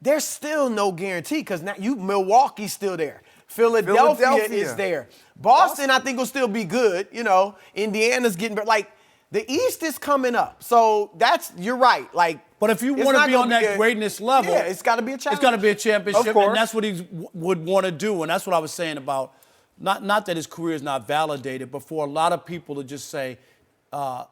there's still no guarantee because now Milwaukee's still there. Philadelphia is there. Boston, I think, will still be good. Indiana's getting better. Like, the East is coming up. So you're right. Like, But if you it's want to not be gonna on that a- greatness level, yeah, it's got to be a challenge. It's got to be a championship, Of course. and that's what he would want to do. And that's what I was saying about not that his career is not validated, but for a lot of people to just say,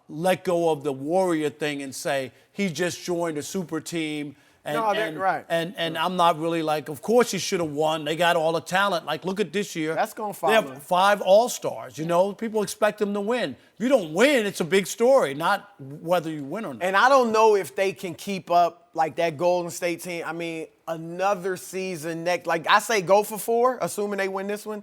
let go of the warrior thing and say he just joined a super team. And, right. And I'm not really like, of course he should have won. They got all the talent. Like, look at this year. That's gonna They follow. have 5 All-Stars. People expect them to win. If you don't win, it's a big story, not whether you win or not. And I don't know if they can keep up like that Golden State team. I mean, another season next. Like I say, go for 4, assuming they win this one.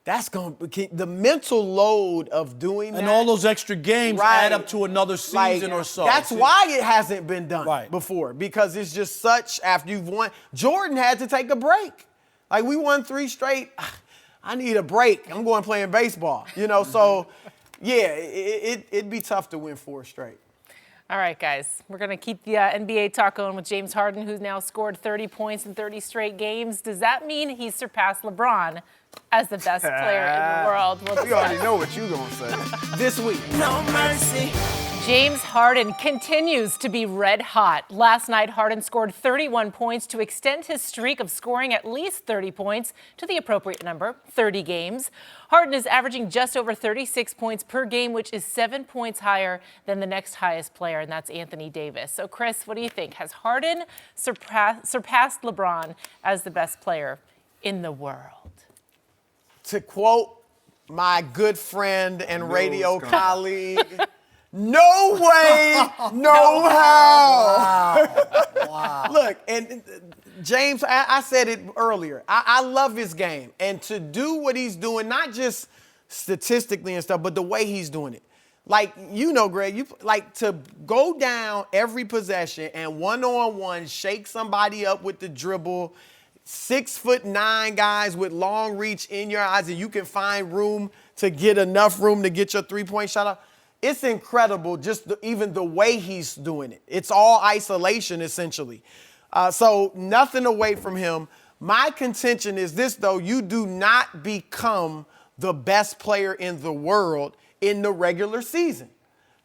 That's going to the mental load of doing that. And all those extra games Right. add up to another season or so. That's See? why it hasn't been done Right. before, because it's just such, after you've won. Jordan had to take a break. Like, we won 3 straight. I need a break. I'm going playing baseball. So, yeah, it'd be tough to win 4 straight. All right, guys, we're going to keep the NBA talk going with James Harden, who's now scored 30 points in 30 straight games. Does that mean he's surpassed LeBron as the best player in the world? We'll We already know what you're going to say. This week. No mercy. James Harden continues to be red hot. Last night, Harden scored 31 points to extend his streak of scoring at least 30 points to the appropriate number, 30 games. Harden is averaging just over 36 points per game, which is 7 points higher than the next highest player, and that's Anthony Davis. So, Chris, what do you think? Has Harden surpassed LeBron as the best player in the world? To quote my good friend and radio colleague, no way, no how. Wow. Look, and James, I said it earlier. I love his game. And to do what he's doing, not just statistically and stuff, but the way he's doing it. Like, Greg, to go down every possession and one-on-one shake somebody up with the dribble, 6'9" guys with long reach in your eyes, and you can find room to get enough room to get your three-point shot up. It's incredible, just even the way he's doing it. It's all isolation, essentially. So nothing away from him. My contention is this, though. You do not become the best player in the world in the regular season.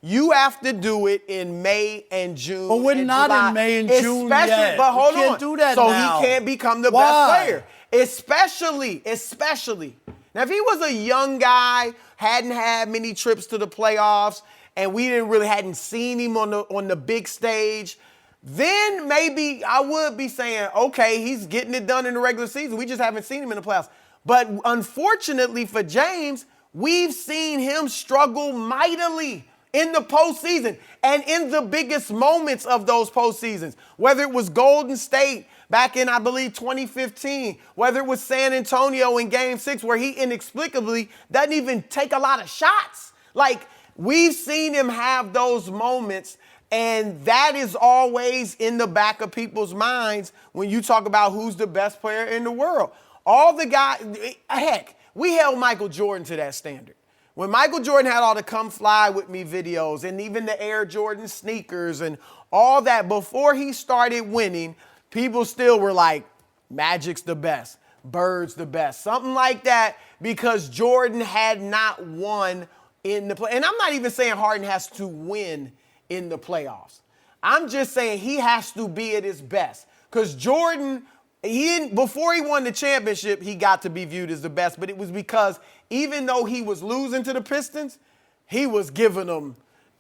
You have to do it in May and June. But we're not July, in May and June yet. But hold you can't on. do that so now. he can't become the Why? best player. Especially. Now, if he was a young guy, hadn't had many trips to the playoffs, and we hadn't seen him on the big stage, then maybe I would be saying, okay, he's getting it done in the regular season. We just haven't seen him in the playoffs. But unfortunately for James, we've seen him struggle mightily in the postseason and in the biggest moments of those postseasons, whether it was Golden State back in, I believe, 2015, whether it was San Antonio in Game 6, where he inexplicably doesn't even take a lot of shots. Like, we've seen him have those moments, and that is always in the back of people's minds when you talk about who's the best player in the world. All the guys, heck, we held Michael Jordan to that standard. When Michael Jordan had all the Come Fly With Me videos and even the Air Jordan sneakers and all that, before he started winning, people still were like, Magic's the best, Bird's the best, something like that, because Jordan had not won in the play. And I'm not even saying Harden has to win in the playoffs. I'm just saying he has to be at his best. Because Jordan, before he won the championship, he got to be viewed as the best. But it was because even though he was losing to the Pistons, he was giving them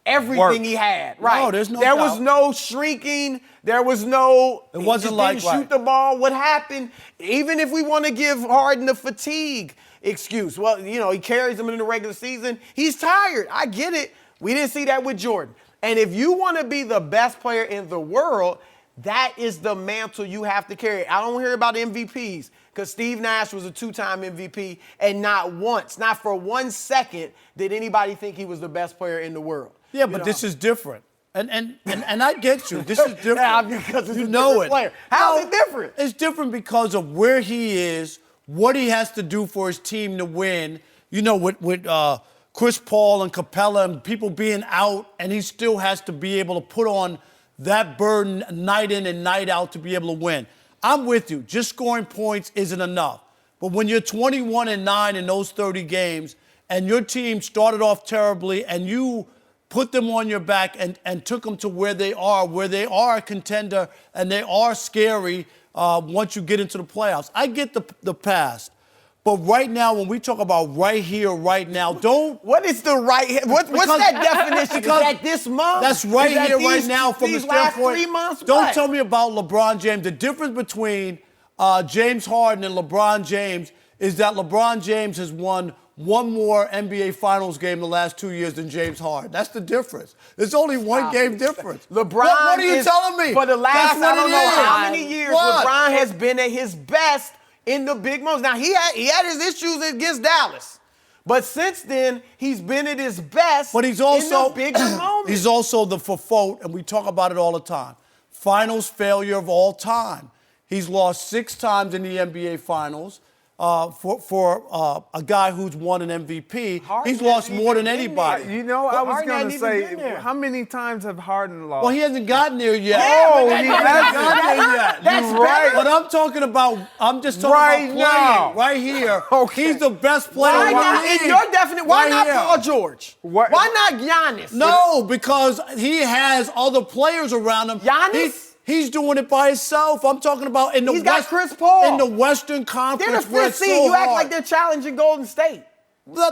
everything he had. Right. No, there's no There doubt. was no shrinking. There was no. It wasn't he like didn't shoot the ball. What happened? Even if we want to give Harden the fatigue excuse, well, he carries them in the regular season. He's tired. I get it. We didn't see that with Jordan. And if you want to be the best player in the world, that is the mantle you have to carry. I don't hear about MVPs because Steve Nash was a 2-time MVP, and not once, not for 1 second, did anybody think he was the best player in the world. Yeah, but this is different. And I get you. This is different. Yeah, because it's you a know different it. player. How is it different? It's different because of where he is, what he has to do for his team to win. With Chris Paul and Capella and people being out, and he still has to be able to put on that burden night in and night out to be able to win. I'm with you. Just scoring points isn't enough. But when you're 21-9 in those 30 games and your team started off terribly and you put them on your back and took them to where they are a contender and they are scary once you get into the playoffs. I get the past. But right now, when we talk about right here, right now, don't. What is the right here? What's that definition? Is that this month? That's right Is that here, these, right now, from the these last standpoint. 3 months? Don't What? tell me about LeBron James. The difference between James Harden and LeBron James is that LeBron James has won one more NBA Finals game the last 2 years than James Harden. That's the difference. There's only one game difference. LeBron What are you telling me? For the last, That's what I don't it know is. how many years, What? LeBron has been at his best in the big moments. Now, he had his issues against Dallas. But since then, he's been at his best But he's also in the bigger moments. He's also the faute, and we talk about it all the time. Finals failure of all time. He's lost 6 times in the NBA Finals. For a guy who's won an MVP, Harden he's lost hasn't more even than been anybody. there. I was Harden going hadn't to even say, been there. how many times have Harden lost? Well, he hasn't gotten there yet. No, but he that's- hasn't. gotten there yet. That's You're right. But I'm talking about, I'm just talking Right about playing now. right here. Okay. He's the best player Why in not? the In league. your definition, why Right not here. Paul George? What- Why not Giannis? No, because he has other players around him. Giannis? He's doing it by himself. I'm talking about in the He's got Chris Paul. in the Western They're Conference the where fifth it's seed. so You act hard. like they're challenging Golden State.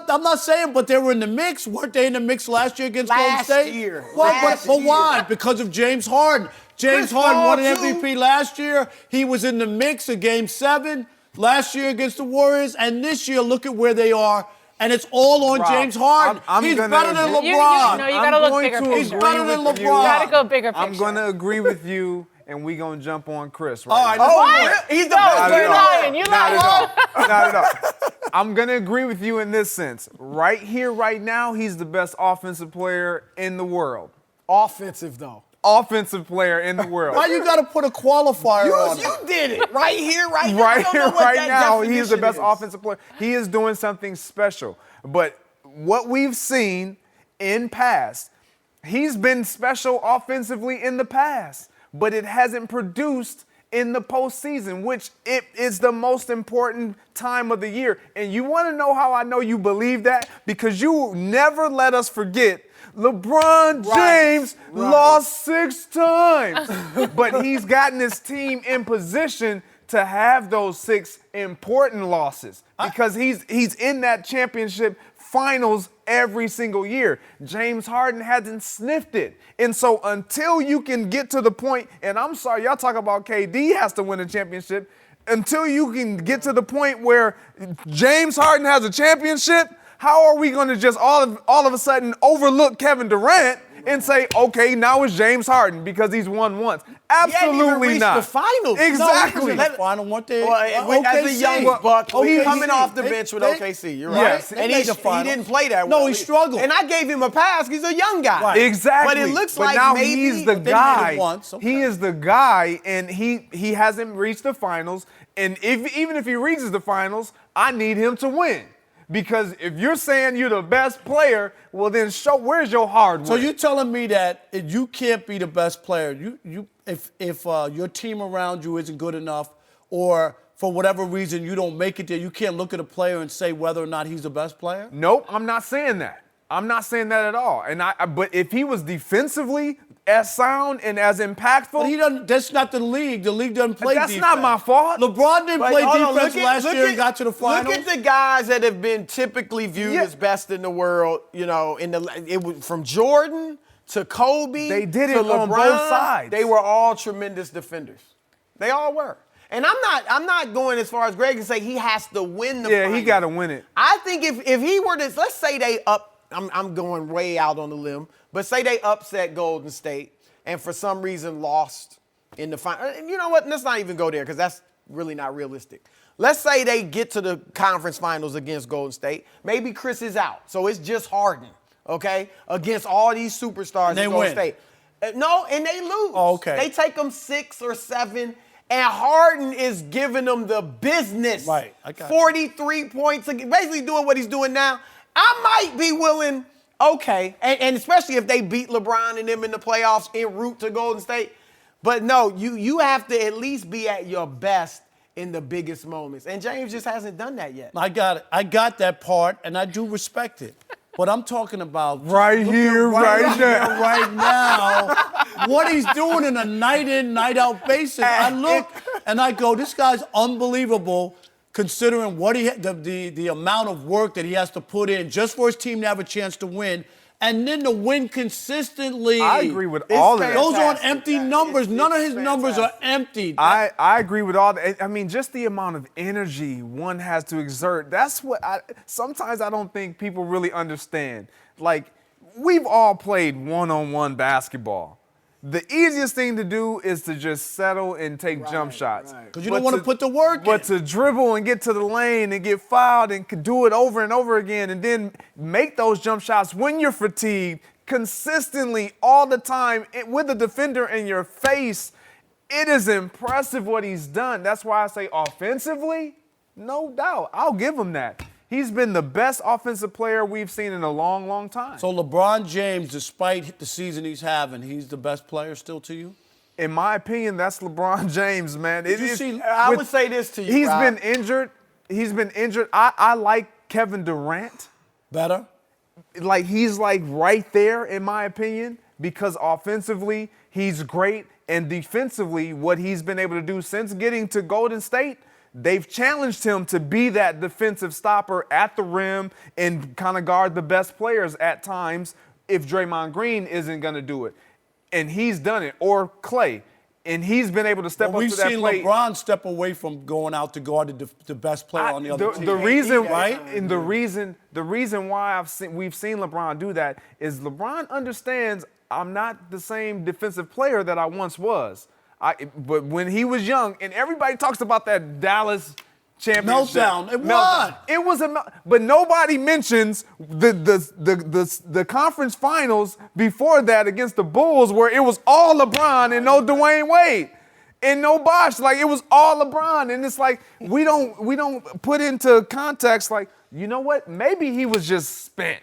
I'm not saying, but they were in the mix. Weren't they in the mix last year against Last Golden State? year. Well, Last but year. why? Because of James Harden. James Chris Harden Paul, won an too. MVP last year. He was in the mix of Game 7 last year against the Warriors. And this year, look at where they are. And it's all on Rob, James Harden. I'm He's gonna better than agree. LeBron. You gotta look bigger picture. He's better than LeBron. You gotta go bigger picture. I'm going to agree with you, and we're going to jump on Chris All right, now. let's do it. He's the best Not player at in all. the lying. world. You Not lying. at all. Not at all. I'm going to agree with you in this sense. Right here, right now, he's the best offensive player in the world. Offensive, though. Offensive player in the world. Why you got to put a qualifier on it? You did it. Right here, right now. I Right don't here, know what right that now, he is the definition best is. offensive player. He is doing something special. But what we've seen in past, he's been special offensively in the past. but it hasn't produced in the postseason, which it is the most important time of the year. And you want to know how I know you believe that? Because you never let us forget LeBron James lost 6 times, but he's gotten his team in position to have those 6 important losses because he's in that championship finals every single year. James Harden hasn't sniffed it. And so until you can get to the point, and I'm sorry, y'all talk about KD has to win a championship, until you can get to the point where James Harden has a championship, how are we going to just all of a sudden overlook Kevin Durant and say, okay, now it's James Harden because he's won once? Absolutely not. The finals. Exactly. No, final one day. As a young buck, he's coming off the bench with they, OKC. You're right. Yes. And he didn't play that well. No, he struggled. And I gave him a pass. He's a young guy. Right. Exactly. But it looks like now maybe he's the guy. Okay. He is the guy, and he hasn't reached the finals. And even if he reaches the finals, I need him to win. Because if you're saying you're the best player, well then where's your hard work? So you're telling me that if you can't be the best player, if your team around you isn't good enough, or for whatever reason you don't make it there, you can't look at a player and say whether or not he's the best player? Nope, I'm not saying that. I'm not saying that at all. But if he was defensively as sound and as impactful, but he doesn't. That's not the league. The league doesn't play defense. That's not my fault. LeBron didn't play defense last year and got to the finals. Look at the guys that have been typically viewed as best in the world. You know, it was from Jordan to Kobe. They did to it LeBron, on both sides. They were all tremendous defenders. They all were. And I'm not going as far as Greg and say he has to win the finals. He got to win it. I think if he were to, let's say they I'm going way out on the limb, but say they upset Golden State and for some reason lost in the final. And you know what? Let's not even go there because that's really not realistic. Let's say they get to the conference finals against Golden State. Maybe Chris is out, so it's just Harden, okay, against all these superstars in Golden State. No, and they lose. Oh, okay. They take them 6 or 7, and Harden is giving them the business. Right. I got 43 points, basically doing what he's doing now. I might be willing, okay, and especially if they beat LeBron and them in the playoffs en route to Golden State. But no, you have to at least be at your best in the biggest moments. And James just hasn't done that yet. I got it. I got that part, and I do respect it. But I'm talking about right here, right now, what he's doing in a night in, night out basis. I look and I go, this guy's unbelievable. Considering what the amount of work that he has to put in just for his team to have a chance to win, and then to win consistently. I agree with all of that. Those aren't empty numbers. None of his numbers are empty. I agree with all that. I mean, just the amount of energy one has to exert. That's what sometimes I don't think people really understand. Like, we've all played one-on-one basketball. The easiest thing to do is to just settle and take jump shots. Because you don't want to put the work in. But to dribble and get to the lane and get fouled and do it over and over again and then make those jump shots when you're fatigued consistently all the time with the defender in your face, it is impressive what he's done. That's why I say offensively, no doubt. I'll give him that. He's been the best offensive player we've seen in a long, long time. So LeBron James, despite the season he's having, he's the best player still to you? In my opinion, that's LeBron James, man. I would say this to you, He's Rob. been injured. He's been injured. I like Kevin Durant. Better? Like, he's like right there, in my opinion, because offensively, he's great. And defensively, what he's been able to do since getting to Golden State, they've challenged him to be that defensive stopper at the rim and kind of guard the best players at times if Draymond Green isn't going to do it. And he's done it. Or Clay. And he's been able to step up to that plate. We've seen LeBron step away from going out to guard the best player on the other team. The reason, right? And the reason why we've seen LeBron do that is LeBron understands I'm not the same defensive player that I once was. But when he was young, and everybody talks about that Dallas championship meltdown, it was but nobody mentions the conference finals before that against the Bulls, where it was all LeBron and no Dwayne Wade and no Bosh. Like, it was all LeBron, and it's like we don't put into context. Like, you know what? Maybe he was just spent.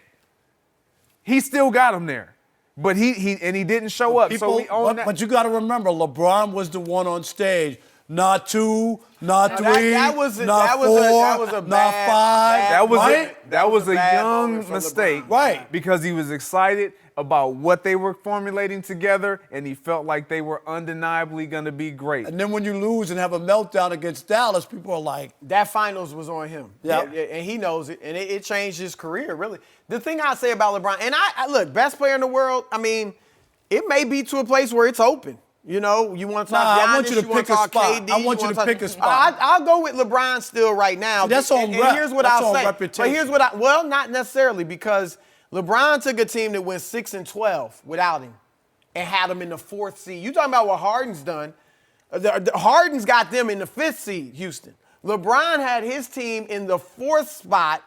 He still got him there. But he didn't show up. So we own that. But you got to remember, LeBron was the one on stage. Not 2, not 3, not 4, not 5. That was a young mistake. Right. Because he was excited about what they were formulating together, and he felt like they were undeniably going to be great. And then when you lose and have a meltdown against Dallas, people are like... That finals was on him. Yeah. And he knows it, and it changed his career, really. The thing I say about LeBron, and I look, best player in the world, I mean, it may be to a place where it's open. You know, you want to talk Giannis, I want you to pick a spot. KD, I want you to pick a spot. I'll go with LeBron still right now. That's on rep. And here's what I'll say. Reputation. But here's what well, not necessarily, because LeBron took a team that went 6-12 without him and had them in the 4th seed. You talking about what Harden's done. Harden's got them in the 5th seed, Houston. LeBron had his team in the 4th spot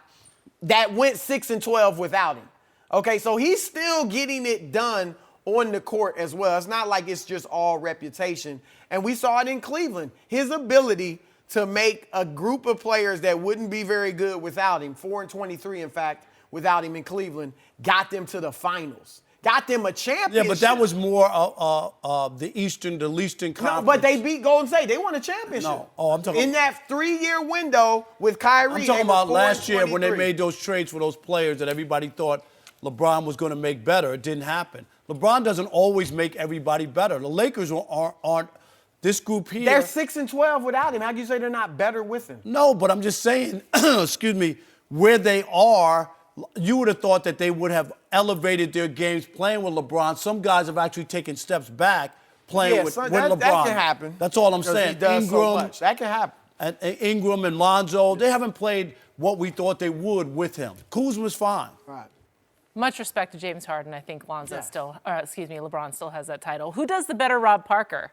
that went 6-12 without him. Okay, so he's still getting it done on the court as well. It's not like it's just all reputation. And we saw it in Cleveland. His ability to make a group of players that wouldn't be very good without him, 4-23 in fact, without him in Cleveland, got them to the finals. Got them a championship. Yeah, but that was more the Eastern Conference. No, but they beat Golden State. They won a championship. No. Oh, I'm talking in that 3-year window with Kyrie. I'm talking about last year when they made those trades for those players that everybody thought LeBron was going to make better. It didn't happen. LeBron doesn't always make everybody better. The Lakers aren't this group here. They're 6-12 without him. How do you say they're not better with him? No, but I'm just saying, excuse me, where they are, you would have thought that they would have elevated their games playing with LeBron. Some guys have actually taken steps back playing with LeBron. That can happen. That's all I'm saying. He does so much. That can happen. And Ingram and Lonzo, they haven't played what we thought they would with him. Kuzma's fine. Right. Much respect to James Harden. I think LeBron still has that title. Who does the better Rob Parker?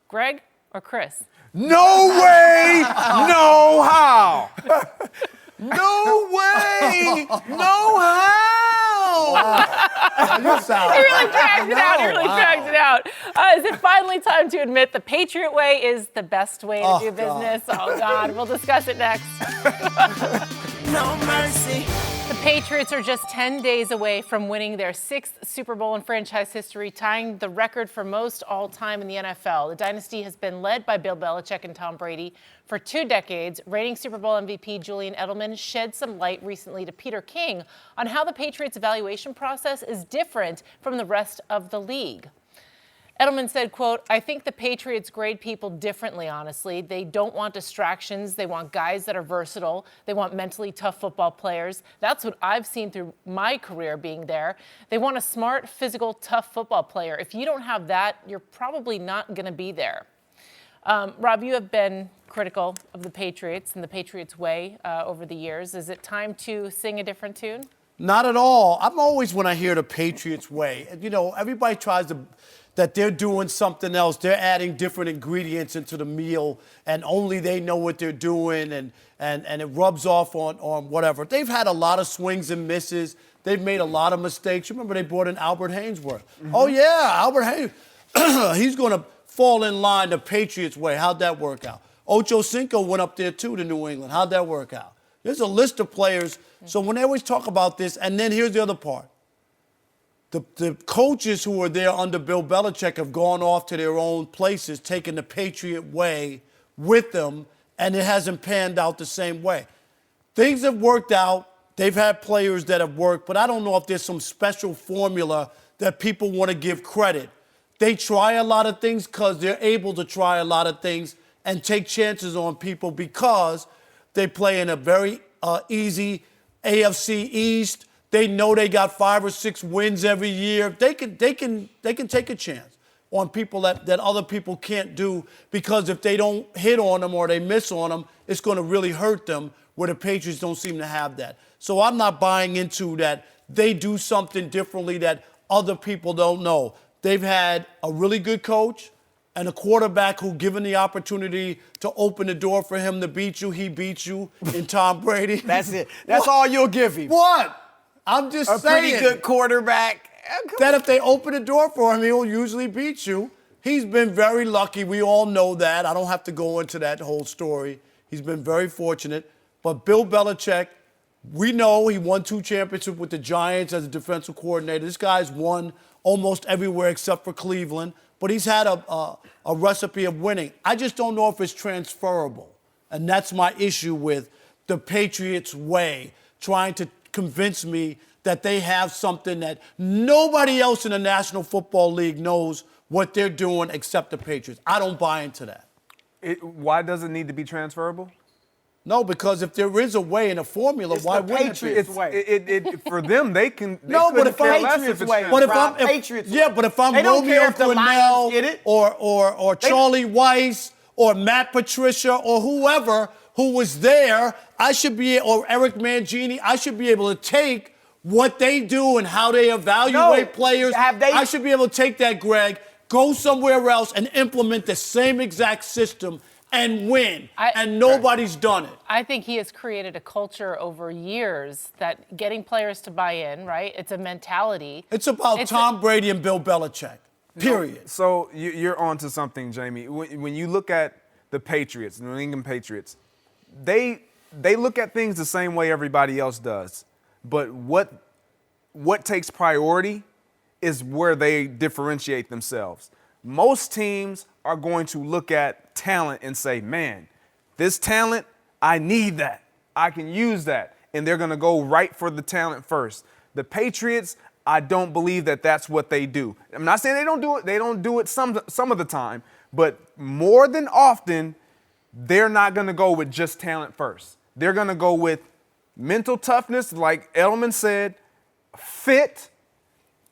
Greg or Chris? No way! No how! No way! No how! He really drags it out. Is it finally time to admit the Patriot way is the best way to do business? Oh, God. We'll discuss it next. No mercy. The Patriots are just 10 days away from winning their 6th Super Bowl in franchise history, tying the record for most all-time in the NFL. The dynasty has been led by Bill Belichick and Tom Brady for 2 decades. Reigning Super Bowl MVP Julian Edelman shed some light recently to Peter King on how the Patriots' evaluation process is different from the rest of the league. Edelman said, quote, "I think the Patriots grade people differently, honestly. They don't want distractions. They want guys that are versatile. They want mentally tough football players. That's what I've seen through my career being there. They want a smart, physical, tough football player. If you don't have that, you're probably not going to be there." Rob, you have been critical of the Patriots and the Patriots way over the years. Is it time to sing a different tune? Not at all. I'm always, when I hear the Patriots way, you know, everybody tries to, that they're doing something else. They're adding different ingredients into the meal, and only they know what they're doing, and it rubs off on whatever. They've had a lot of swings and misses. They've made a lot of mistakes. Remember, they brought in Albert Hainsworth. Mm-hmm. Oh, yeah, Albert Hainsworth. He's going to fall in line the Patriots way. How'd that work out? Ocho Cinco went up there, too, to New England. How'd that work out? There's a list of players. So when they always talk about this, and then here's the other part. The coaches who were there under Bill Belichick have gone off to their own places, taking the Patriot way with them, and it hasn't panned out the same way. Things have worked out. They've had players that have worked, but I don't know if there's some special formula that people want to give credit. They try a lot of things because they're able to try a lot of things and take chances on people because they play in a very easy AFC East. They know they got 5 or 6 wins every year. They can take a chance on people that other people can't do, because if they don't hit on them or they miss on them, it's going to really hurt them, where the Patriots don't seem to have that. So I'm not buying into that they do something differently that other people don't know. They've had a really good coach and a quarterback who, given the opportunity to open the door for him to beat you, he beats you in Tom Brady. That's it. That's all you'll give him. What? I'm just saying. A pretty good quarterback. That if they open the door for him, he'll usually beat you. He's been very lucky. We all know that. I don't have to go into that whole story. He's been very fortunate. But Bill Belichick We know he won 2 championships with the Giants as a defensive coordinator. This guy's won almost everywhere except for Cleveland, but he's had a recipe of winning. I just don't know if it's transferable, and that's my issue with the Patriots way, trying to convince me that they have something that nobody else in the National Football League knows what they're doing except the Patriots. I don't buy into that. Why does it need to be transferable? No, because if there is a way and a formula, It's why the wouldn't Patriots it be? way. For them, they can. No, but if care I'm less Patriots if it's way. transferable. But if I'm Patriots way. yeah, but if I'm They don't Romeo care if the Cornell Lions get it. or Charlie Weiss or Matt Patricia or whoever who was there, I should be, or Eric Mangini, I should be able to take what they do and how they evaluate players. I should be able to take that, Greg, go somewhere else and implement the same exact system and win. And nobody's done it. I think he has created a culture over years that getting players to buy in, right? It's a mentality. It's about Tom Brady and Bill Belichick, period. So you're on to something, Jamie. When you look at the Patriots, New England Patriots, they look at things the same way everybody else does. But what takes priority is where they differentiate themselves. Most teams are going to look at talent and say, man, this talent, I need that. I can use that. And they're going to go right for the talent first. The Patriots, I don't believe that that's what they do. I'm not saying they don't do it. They don't do it some of the time. But more than often, they're not going to go with just talent first. They're going to go with mental toughness, like Edelman said, fit.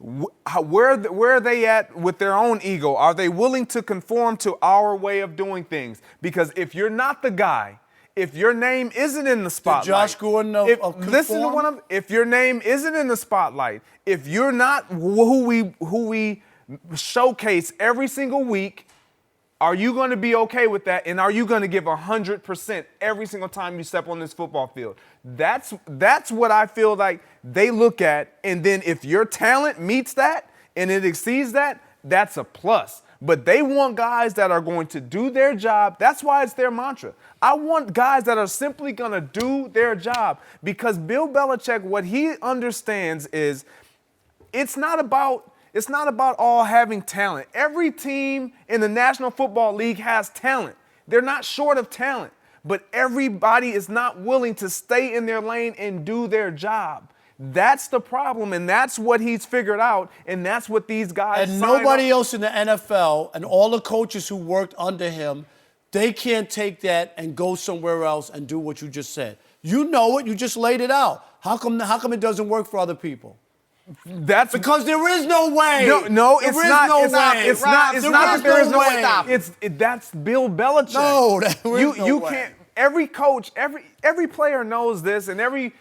Where are they at with their own ego? Are they willing to conform to our way of doing things? Because if you're not the guy, if your name isn't in the spotlight, Josh Gordon listen to what I'm. If your name isn't in the spotlight, if you're not who we showcase every single week, are you going to be okay with that? And are you going to give 100% every single time you step on this football field? That's what I feel like they look at. And then if your talent meets that and it exceeds that, that's a plus. But they want guys that are going to do their job. That's why it's their mantra. I want guys that are simply going to do their job, because Bill Belichick, what he understands is it's not about all having talent. Every team in the National Football League has talent. They're not short of talent, but everybody is not willing to stay in their lane and do their job. That's the problem, and that's what he's figured out, and that's what these guys and nobody else in the NFL and all the coaches who worked under him, they can't take that and go somewhere else and do what you just said. You know it. You just laid it out. How come it doesn't work for other people? That's because there is no way. No, it's not. It's not that there is no way. That's Bill Belichick. No, there is no you way. can't. Every coach, every player knows this, and every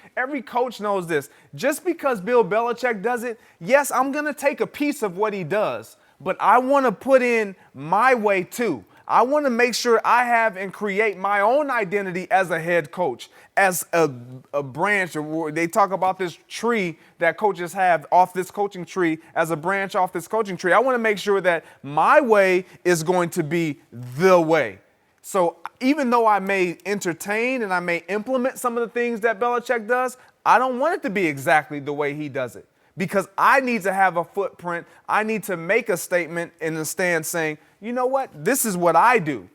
coach knows this. Just because Bill Belichick does it, yes, I'm gonna take a piece of what he does, but I want to put in my way too. I want to make sure I have and create my own identity as a head coach, as a branch. Or they talk about this tree that coaches have off this coaching tree, as a branch off this coaching tree. I want to make sure that my way is going to be the way. So even though I may entertain and I may implement some of the things that Belichick does, I don't want it to be exactly the way he does it, because I need to have a footprint. I need to make a statement in the stand saying, you know what? This is what I do.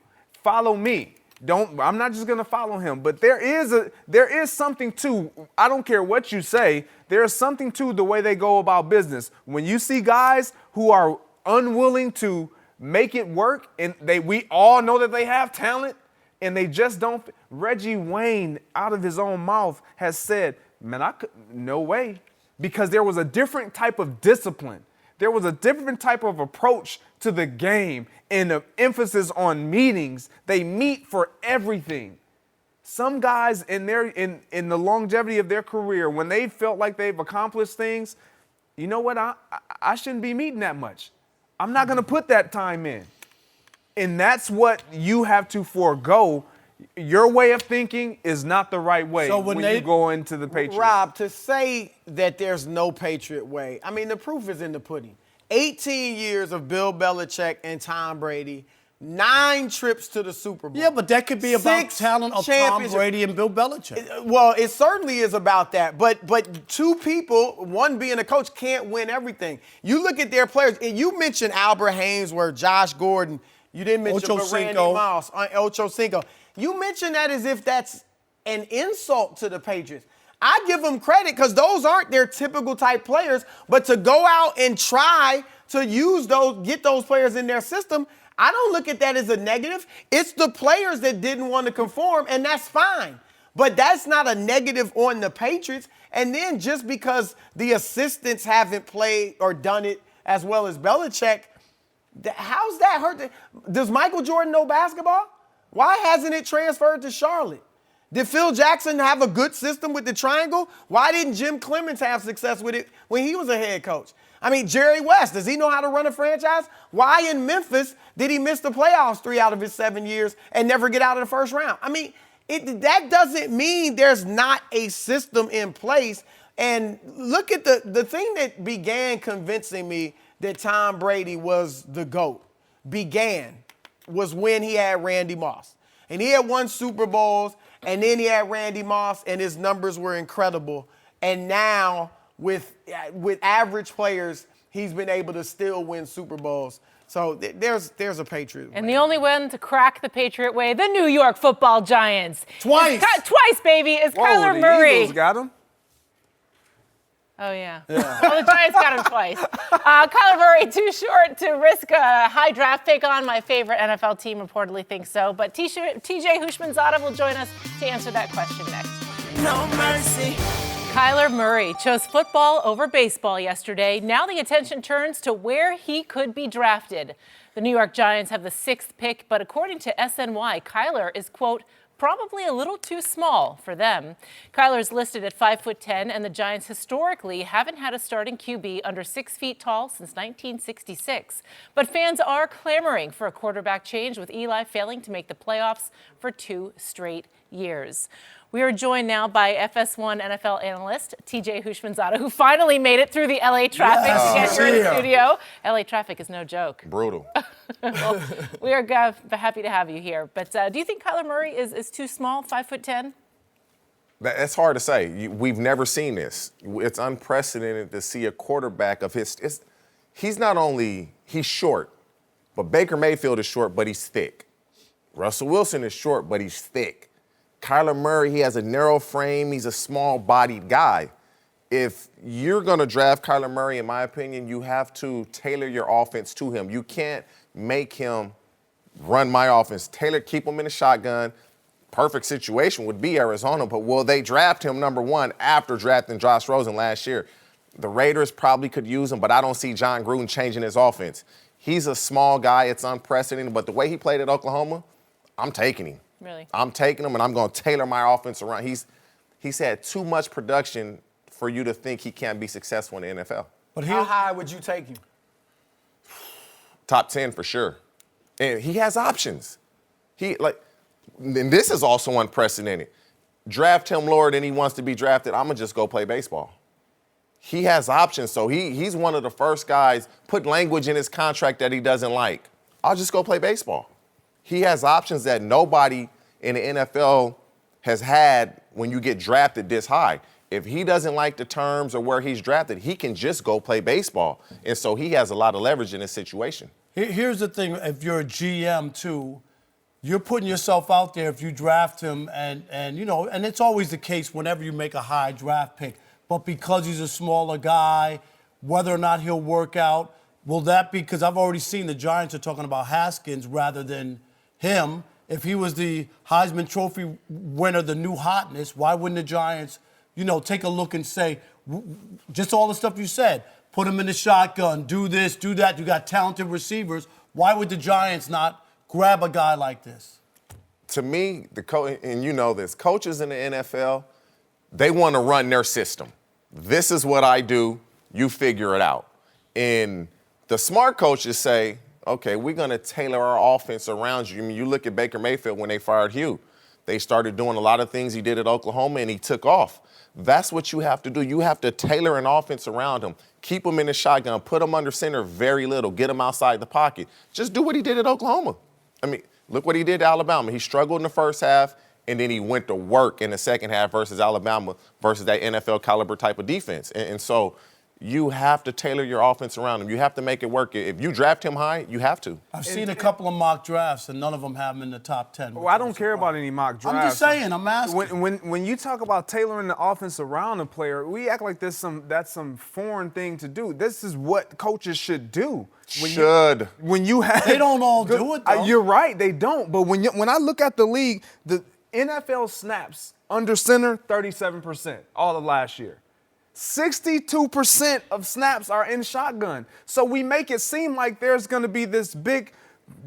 Follow me. I'm not just going to follow him, but there is something to, I don't care what you say, there is something to the way they go about business. When you see guys who are unwilling to make it work, and we all know that they have talent, and they just don't. Reggie Wayne, out of his own mouth, has said, man, no way. Because there was a different type of discipline. There was a different type of approach to the game and the emphasis on meetings. They meet for everything. Some guys in the longevity of their career, when they felt like they've accomplished things, you know what? I shouldn't be meeting that much. I'm not going to put that time in. And that's what you have to forego. Your way of thinking is not the right way when you go into the Patriots. Rob, to say that there's no Patriot way, I mean, the proof is in the pudding. 18 years of Bill Belichick and Tom Brady, 9 trips to the Super Bowl. Yeah, but that could be about 6 talent of Tom Brady and Bill Belichick. Well, it certainly is about that. But 2 people, one being a coach, can't win everything. You look at their players, and you mentioned Albert Hainsworth, Josh Gordon. You didn't mention Randy Moss, Ocho Cinco. You mentioned that as if that's an insult to the Patriots. I give them credit because those aren't their typical type players. But to go out and try to use those, get those players in their system, I don't look at that as a negative. It's the players that didn't want to conform, and that's fine. But that's not a negative on the Patriots. And then just because the assistants haven't played or done it as well as Belichick, how's that hurt? Does Michael Jordan know basketball? Why hasn't it transferred to Charlotte? Did Phil Jackson have a good system with the triangle? Why didn't Jim Clemens have success with it when he was a head coach? I mean, Jerry West, does he know how to run a franchise? Why in Memphis did he miss the playoffs 3 out of his 7 years and never get out of the first round? I mean, that doesn't mean there's not a system in place. And look at the thing that began convincing me that Tom Brady was the GOAT was when he had Randy Moss. And he had won Super Bowls, and then he had Randy Moss, and his numbers were incredible. And now with average players, he's been able to still win Super Bowls. So there's a Patriot way. And the only one to crack the Patriot way, the New York Football Giants. Twice, baby, is Whoa, Kyler the Murray. Eagles got him? Oh, yeah. Well, the Giants got him twice. Kyler Murray, too short to risk a high draft pick on. My favorite NFL team reportedly thinks so. But TJ Houshmandzadeh will join us to answer that question next. No mercy. Kyler Murray chose football over baseball yesterday. Now the attention turns to where he could be drafted. The New York Giants have the 6th pick, but according to SNY, Kyler is, quote, probably a little too small for them. Kyler's listed at 5'10", and the Giants historically haven't had a starting QB under 6 feet tall since 1966. But fans are clamoring for a quarterback change, with Eli failing to make the playoffs for 2 straight years. We are joined now by FS1 NFL analyst TJ Houshmandzadeh, who finally made it through the LA traffic to get here in the studio. LA traffic is no joke. Brutal. Well, we are happy to have you here. But do you think Kyler Murray is too small, 5'10"? That's hard to say. We've never seen this. It's unprecedented to see a quarterback of his. He's short, but Baker Mayfield is short, but he's thick. Russell Wilson is short, but he's thick. Kyler Murray, he has a narrow frame. He's a small-bodied guy. If you're going to draft Kyler Murray, in my opinion, you have to tailor your offense to him. You can't make him run my offense. Keep him in the shotgun. Perfect situation would be Arizona, but will they draft him number 1 after drafting Josh Rosen last year? The Raiders probably could use him, but I don't see John Gruden changing his offense. He's a small guy. It's unprecedented, but the way he played at Oklahoma, I'm taking him. Really? I'm taking him, and I'm going to tailor my offense around. He's had too much production for you to think he can't be successful in the NFL. But how high would you take him? Top 10 for sure. And he has options. And this is also unprecedented. Draft him lower than he wants to be drafted, I'm going to just go play baseball. He has options, so he's one of the first guys, put language in his contract that he doesn't like. I'll just go play baseball. He has options that nobody in the NFL has had when you get drafted this high. If he doesn't like the terms or where he's drafted, he can just go play baseball. And so he has a lot of leverage in this situation. Here's the thing. If you're a GM, too, you're putting yourself out there if you draft him. And it's always the case whenever you make a high draft pick. But because he's a smaller guy, whether or not he'll work out, will that be – because I've already seen the Giants are talking about Haskins rather than him. If he was the Heisman Trophy winner, the new hotness, why wouldn't the Giants, take a look and say, just all the stuff you said, put him in the shotgun, do this, do that. You got talented receivers. Why would the Giants not grab a guy like this? To me, and you know this, coaches in the NFL, they want to run their system. This is what I do. You figure it out. And the smart coaches say, okay, we're going to tailor our offense around you. I mean, you look at Baker Mayfield when they fired Hugh. They started doing a lot of things he did at Oklahoma, and he took off. That's what you have to do. You have to tailor an offense around him. Keep him in the shotgun. Put him under center very little. Get him outside the pocket. Just do what he did at Oklahoma. I mean, look what he did to Alabama. He struggled in the first half, and then he went to work in the second half versus Alabama versus that NFL caliber type of defense. And so you have to tailor your offense around him. You have to make it work. If you draft him high, you have to. I've seen a couple of mock drafts, and none of them have him in the top 10. Well, I don't care about any mock drafts. I'm just saying. I'm asking. When you talk about tailoring the offense around a player, we act like that's some foreign thing to do. This is what coaches should do. When you have, they don't all do it, though. You're right, they don't. But when I look at the league, the NFL snaps under center 37% all of last year. 62% of snaps are in shotgun. So we make it seem like there's going to be this big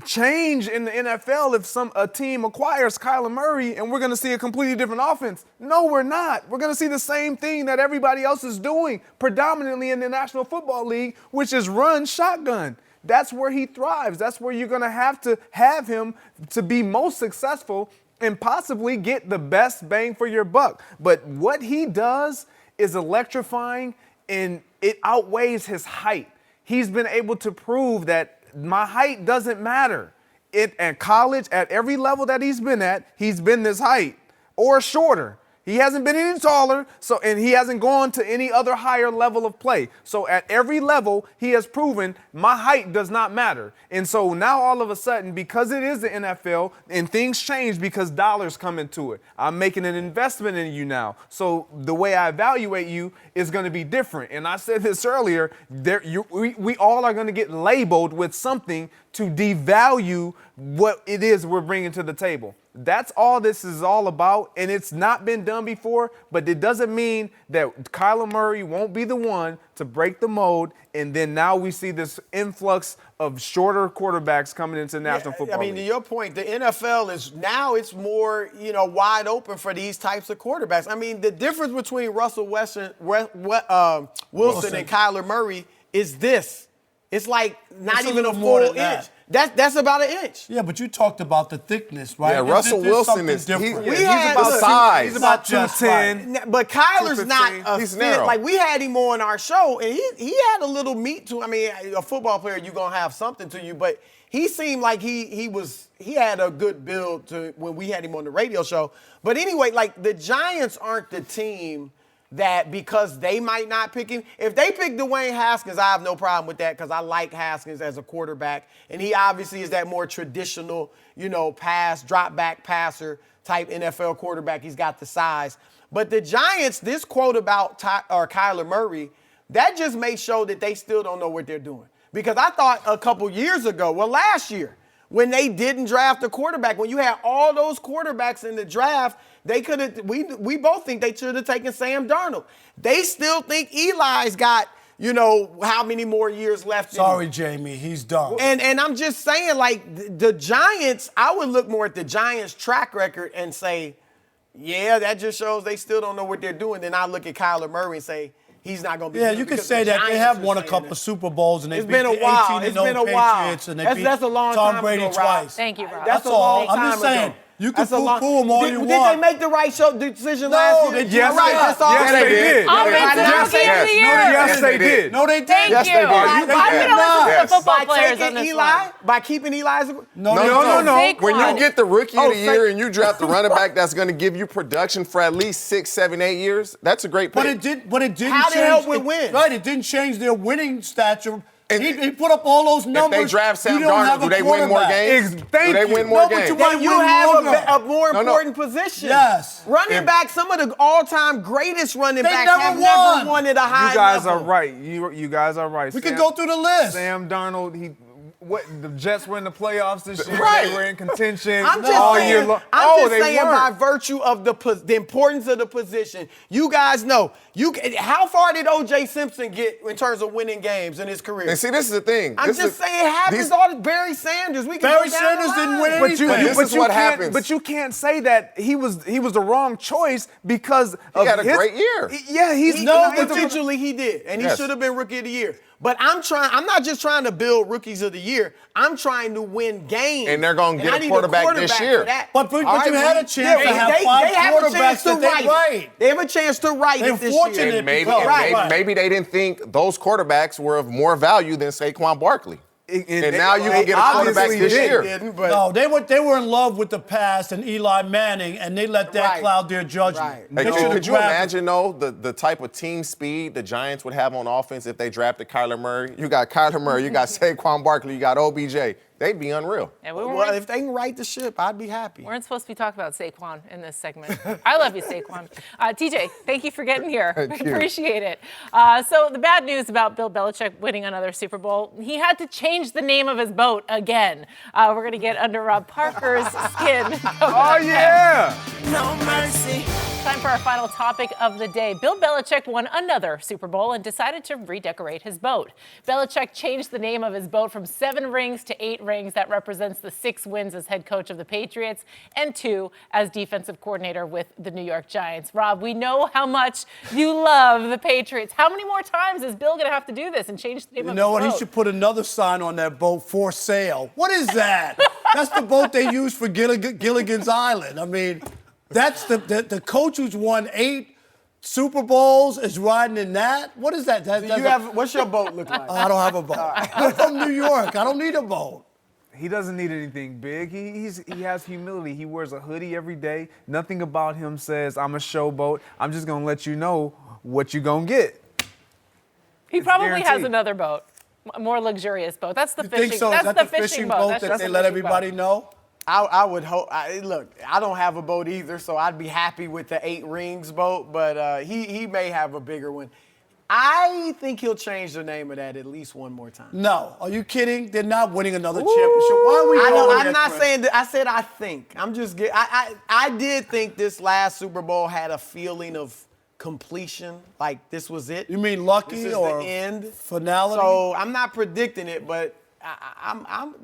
change in the NFL if a team acquires Kyler Murray and we're going to see a completely different offense. No, we're not. We're going to see the same thing that everybody else is doing, predominantly in the National Football League, which is run shotgun. That's where he thrives. That's where you're going to have him to be most successful and possibly get the best bang for your buck. But what he does is electrifying, and it outweighs his height. He's been able to prove that my height doesn't matter. At college, at every level that he's been this height or shorter. He hasn't been any taller, and he hasn't gone to any other higher level of play. So at every level, he has proven my height does not matter. And so now all of a sudden, because it is the NFL and things change because dollars come into it, I'm making an investment in you now. So the way I evaluate you is going to be different. And I said this earlier, we all are going to get labeled with something to devalue what it is we're bringing to the table. That's all this is all about, and it's not been done before, but it doesn't mean that Kyler Murray won't be the one to break the mold, and then now we see this influx of shorter quarterbacks coming into the National Football League. To your point, the NFL is now it's more, wide open for these types of quarterbacks. I mean, the difference between Russell Wilson and Kyler Murray is this. It's like not even a full inch. That's about an inch. Yeah, but you talked about the thickness, right? Yeah, Russell Wilson is different. He's about size. He's about 210. But Kyler's not a He's fit. narrow. Like, we had him on our show, and he had a little meat to him. I mean, a football player, you're going to have something to you. But he seemed like he had a good build to when we had him on the radio show. But anyway, like, the Giants aren't the team that because they might not pick him. If they pick Dwayne Haskins, I have no problem with that because I like Haskins as a quarterback. And he obviously is that more traditional, drop back passer type NFL quarterback. He's got the size. But the Giants, this quote about Kyler Murray, that just may show that they still don't know what they're doing. Because I thought a couple years ago, last year, when they didn't draft a quarterback, when you had all those quarterbacks in the draft, they could have. We both think they should have taken Sam Darnold. They still think Eli's got, how many more years left. Sorry, Jamie, he's done. And I'm just saying, like, the Giants, I would look more at the Giants' track record and say, yeah, that just shows they still don't know what they're doing. Then I look at Kyler Murray and say, he's not going to be good. Yeah, you could say that they have won a couple of Super Bowls and they beat the 18-0 Patriots and they beat that's a long Tom time Brady ago, twice. Thank you, Rob. That's a all. long time I'm just saying. ago. You can poo-poo them all you want. Did they make the right decision last year? Yes, they did. Yes, they did. No, they didn't. Thank Yes, you. they did. I'm going to listen to the football By players on taking this Eli, one. by keeping Eli as a... No. Saquon. When you get the rookie of the say- year and you draft the running back that's going to give you production for at least 6, 7, 8 years, that's a great pick. But it didn't How change. did it help with wins? Right, it didn't change their winning stature. He put up all those numbers. If they draft Sam You don't Darnold, have do a they win more quarterback. games? Thank Do they you. win more No, but games? you might Then you win have longer. a more important position. Yes. Running back, some of the all-time greatest running They backs never have won. never won at a high You guys level. are right. You guys are right. We could go through the list. Sam Darnold, the Jets were in the playoffs this year. Right. They were in contention I'm just all saying, year long. I'm They by weren't. virtue of the importance of the position. You guys know. How far did O.J. Simpson get in terms of winning games in his career? And see, this is the thing. I'm just saying it happens all the Barry Sanders. We can Barry go down the Sanders didn't line. win anything. This is what happens. But you can't say that he was the wrong choice because He had a great year. Yeah, Potentially he did, and he Yes. should have been Rookie of the Year. But I'm not just trying to build Rookies of the Year. I'm trying to win games. And they're gonna get I a need quarterback this year. for that. But you All right, had a chance to have five have a chance quarterbacks to that they write it. write. They have a chance to write They're it this fortunate. year. And maybe, Right. maybe they didn't think those quarterbacks were of more value than Saquon Barkley. And now you can get a quarterback this year. No, they were in love with the past and Eli Manning, and they let that cloud their judgment. Hey, could you imagine, though, the type of team speed the Giants would have on offense if they drafted Kyler Murray? You got Kyler Murray, you got Saquon Barkley, you got OBJ. They'd be unreal. Yeah, well, if they can right the ship, I'd be happy. We weren't supposed to be talking about Saquon in this segment. I love you, Saquon. TJ, thank you for getting here. Thank you. Appreciate it. So the bad news about Bill Belichick winning another Super Bowl, he had to change the name of his boat again. We're going to get under Rob Parker's skin. Oh, yeah. No mercy. Time for our final topic of the day. Bill Belichick won another Super Bowl and decided to redecorate his boat. Belichick changed the name of his boat from 7 rings to 8 rings. That represents the 6 wins as head coach of the Patriots and 2 as defensive coordinator with the New York Giants. Rob, we know how much you love the Patriots. How many more times is Bill going to have to do this and change the name of his boat? You know what? He should put another sign on that boat, for sale. What is that? That's the boat they use for Gilligan's Island. I mean, that's the coach who's won 8 Super Bowls is riding in that? What is that? What's your boat look like? I don't have a boat. I'm from New York. I don't need a boat. He doesn't need anything big. He has humility. He wears a hoodie every day. Nothing about him says, I'm a showboat. I'm just going to let you know what you're going to get. He probably guaranteed. has another boat, a more luxurious boat. That's the fishing. Think so? That's Is that the the fishing boat That's that just they the let fishing everybody boat. know? I would hope. Look, I don't have a boat either, so I'd be happy with the 8 rings boat, but he may have a bigger one. I think he'll change the name of that at least one more time. No. Are you kidding? They're not winning another championship. Why are we going I'm there, not Chris? saying that. I said I think. I'm just getting. I did think this last Super Bowl had a feeling of completion, like this was it. You mean lucky This is or the end finality? So I'm not predicting it, but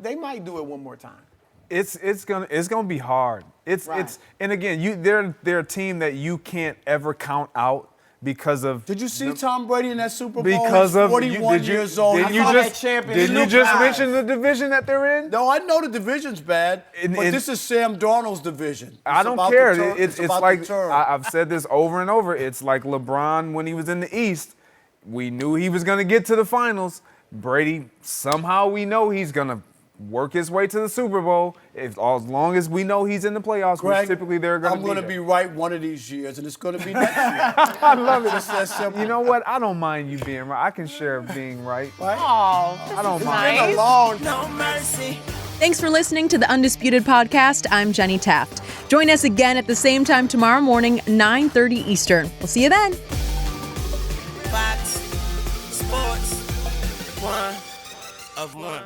they might do it one more time. It's gonna be hard. And again, they're a team that you can't ever count out because of. Did you see Tom Brady in that Super Bowl? Because He's of 41 years old. Did you just mention the division that they're in? No, I know the division's bad, but And this is Sam Darnold's division. I don't about care. to turn- It's about like to turn. I've said this over and over. It's like LeBron when he was in the East. We knew he was going to get to the finals. Brady, somehow we know he's going to work his way to the Super Bowl. As long as we know he's in the playoffs, Greg, which typically they're going to be. I'm going to be right one of these years, and it's going to be next year. I love it. Just that simple. You know what? I don't mind you being right. I can share being right. Oh, this I don't is mind. nice. No mercy. Thanks for listening to the Undisputed Podcast. I'm Jenny Taft. Join us again at the same time tomorrow morning, 9:30 Eastern. We'll see you then. Fox Sports 1 of 1.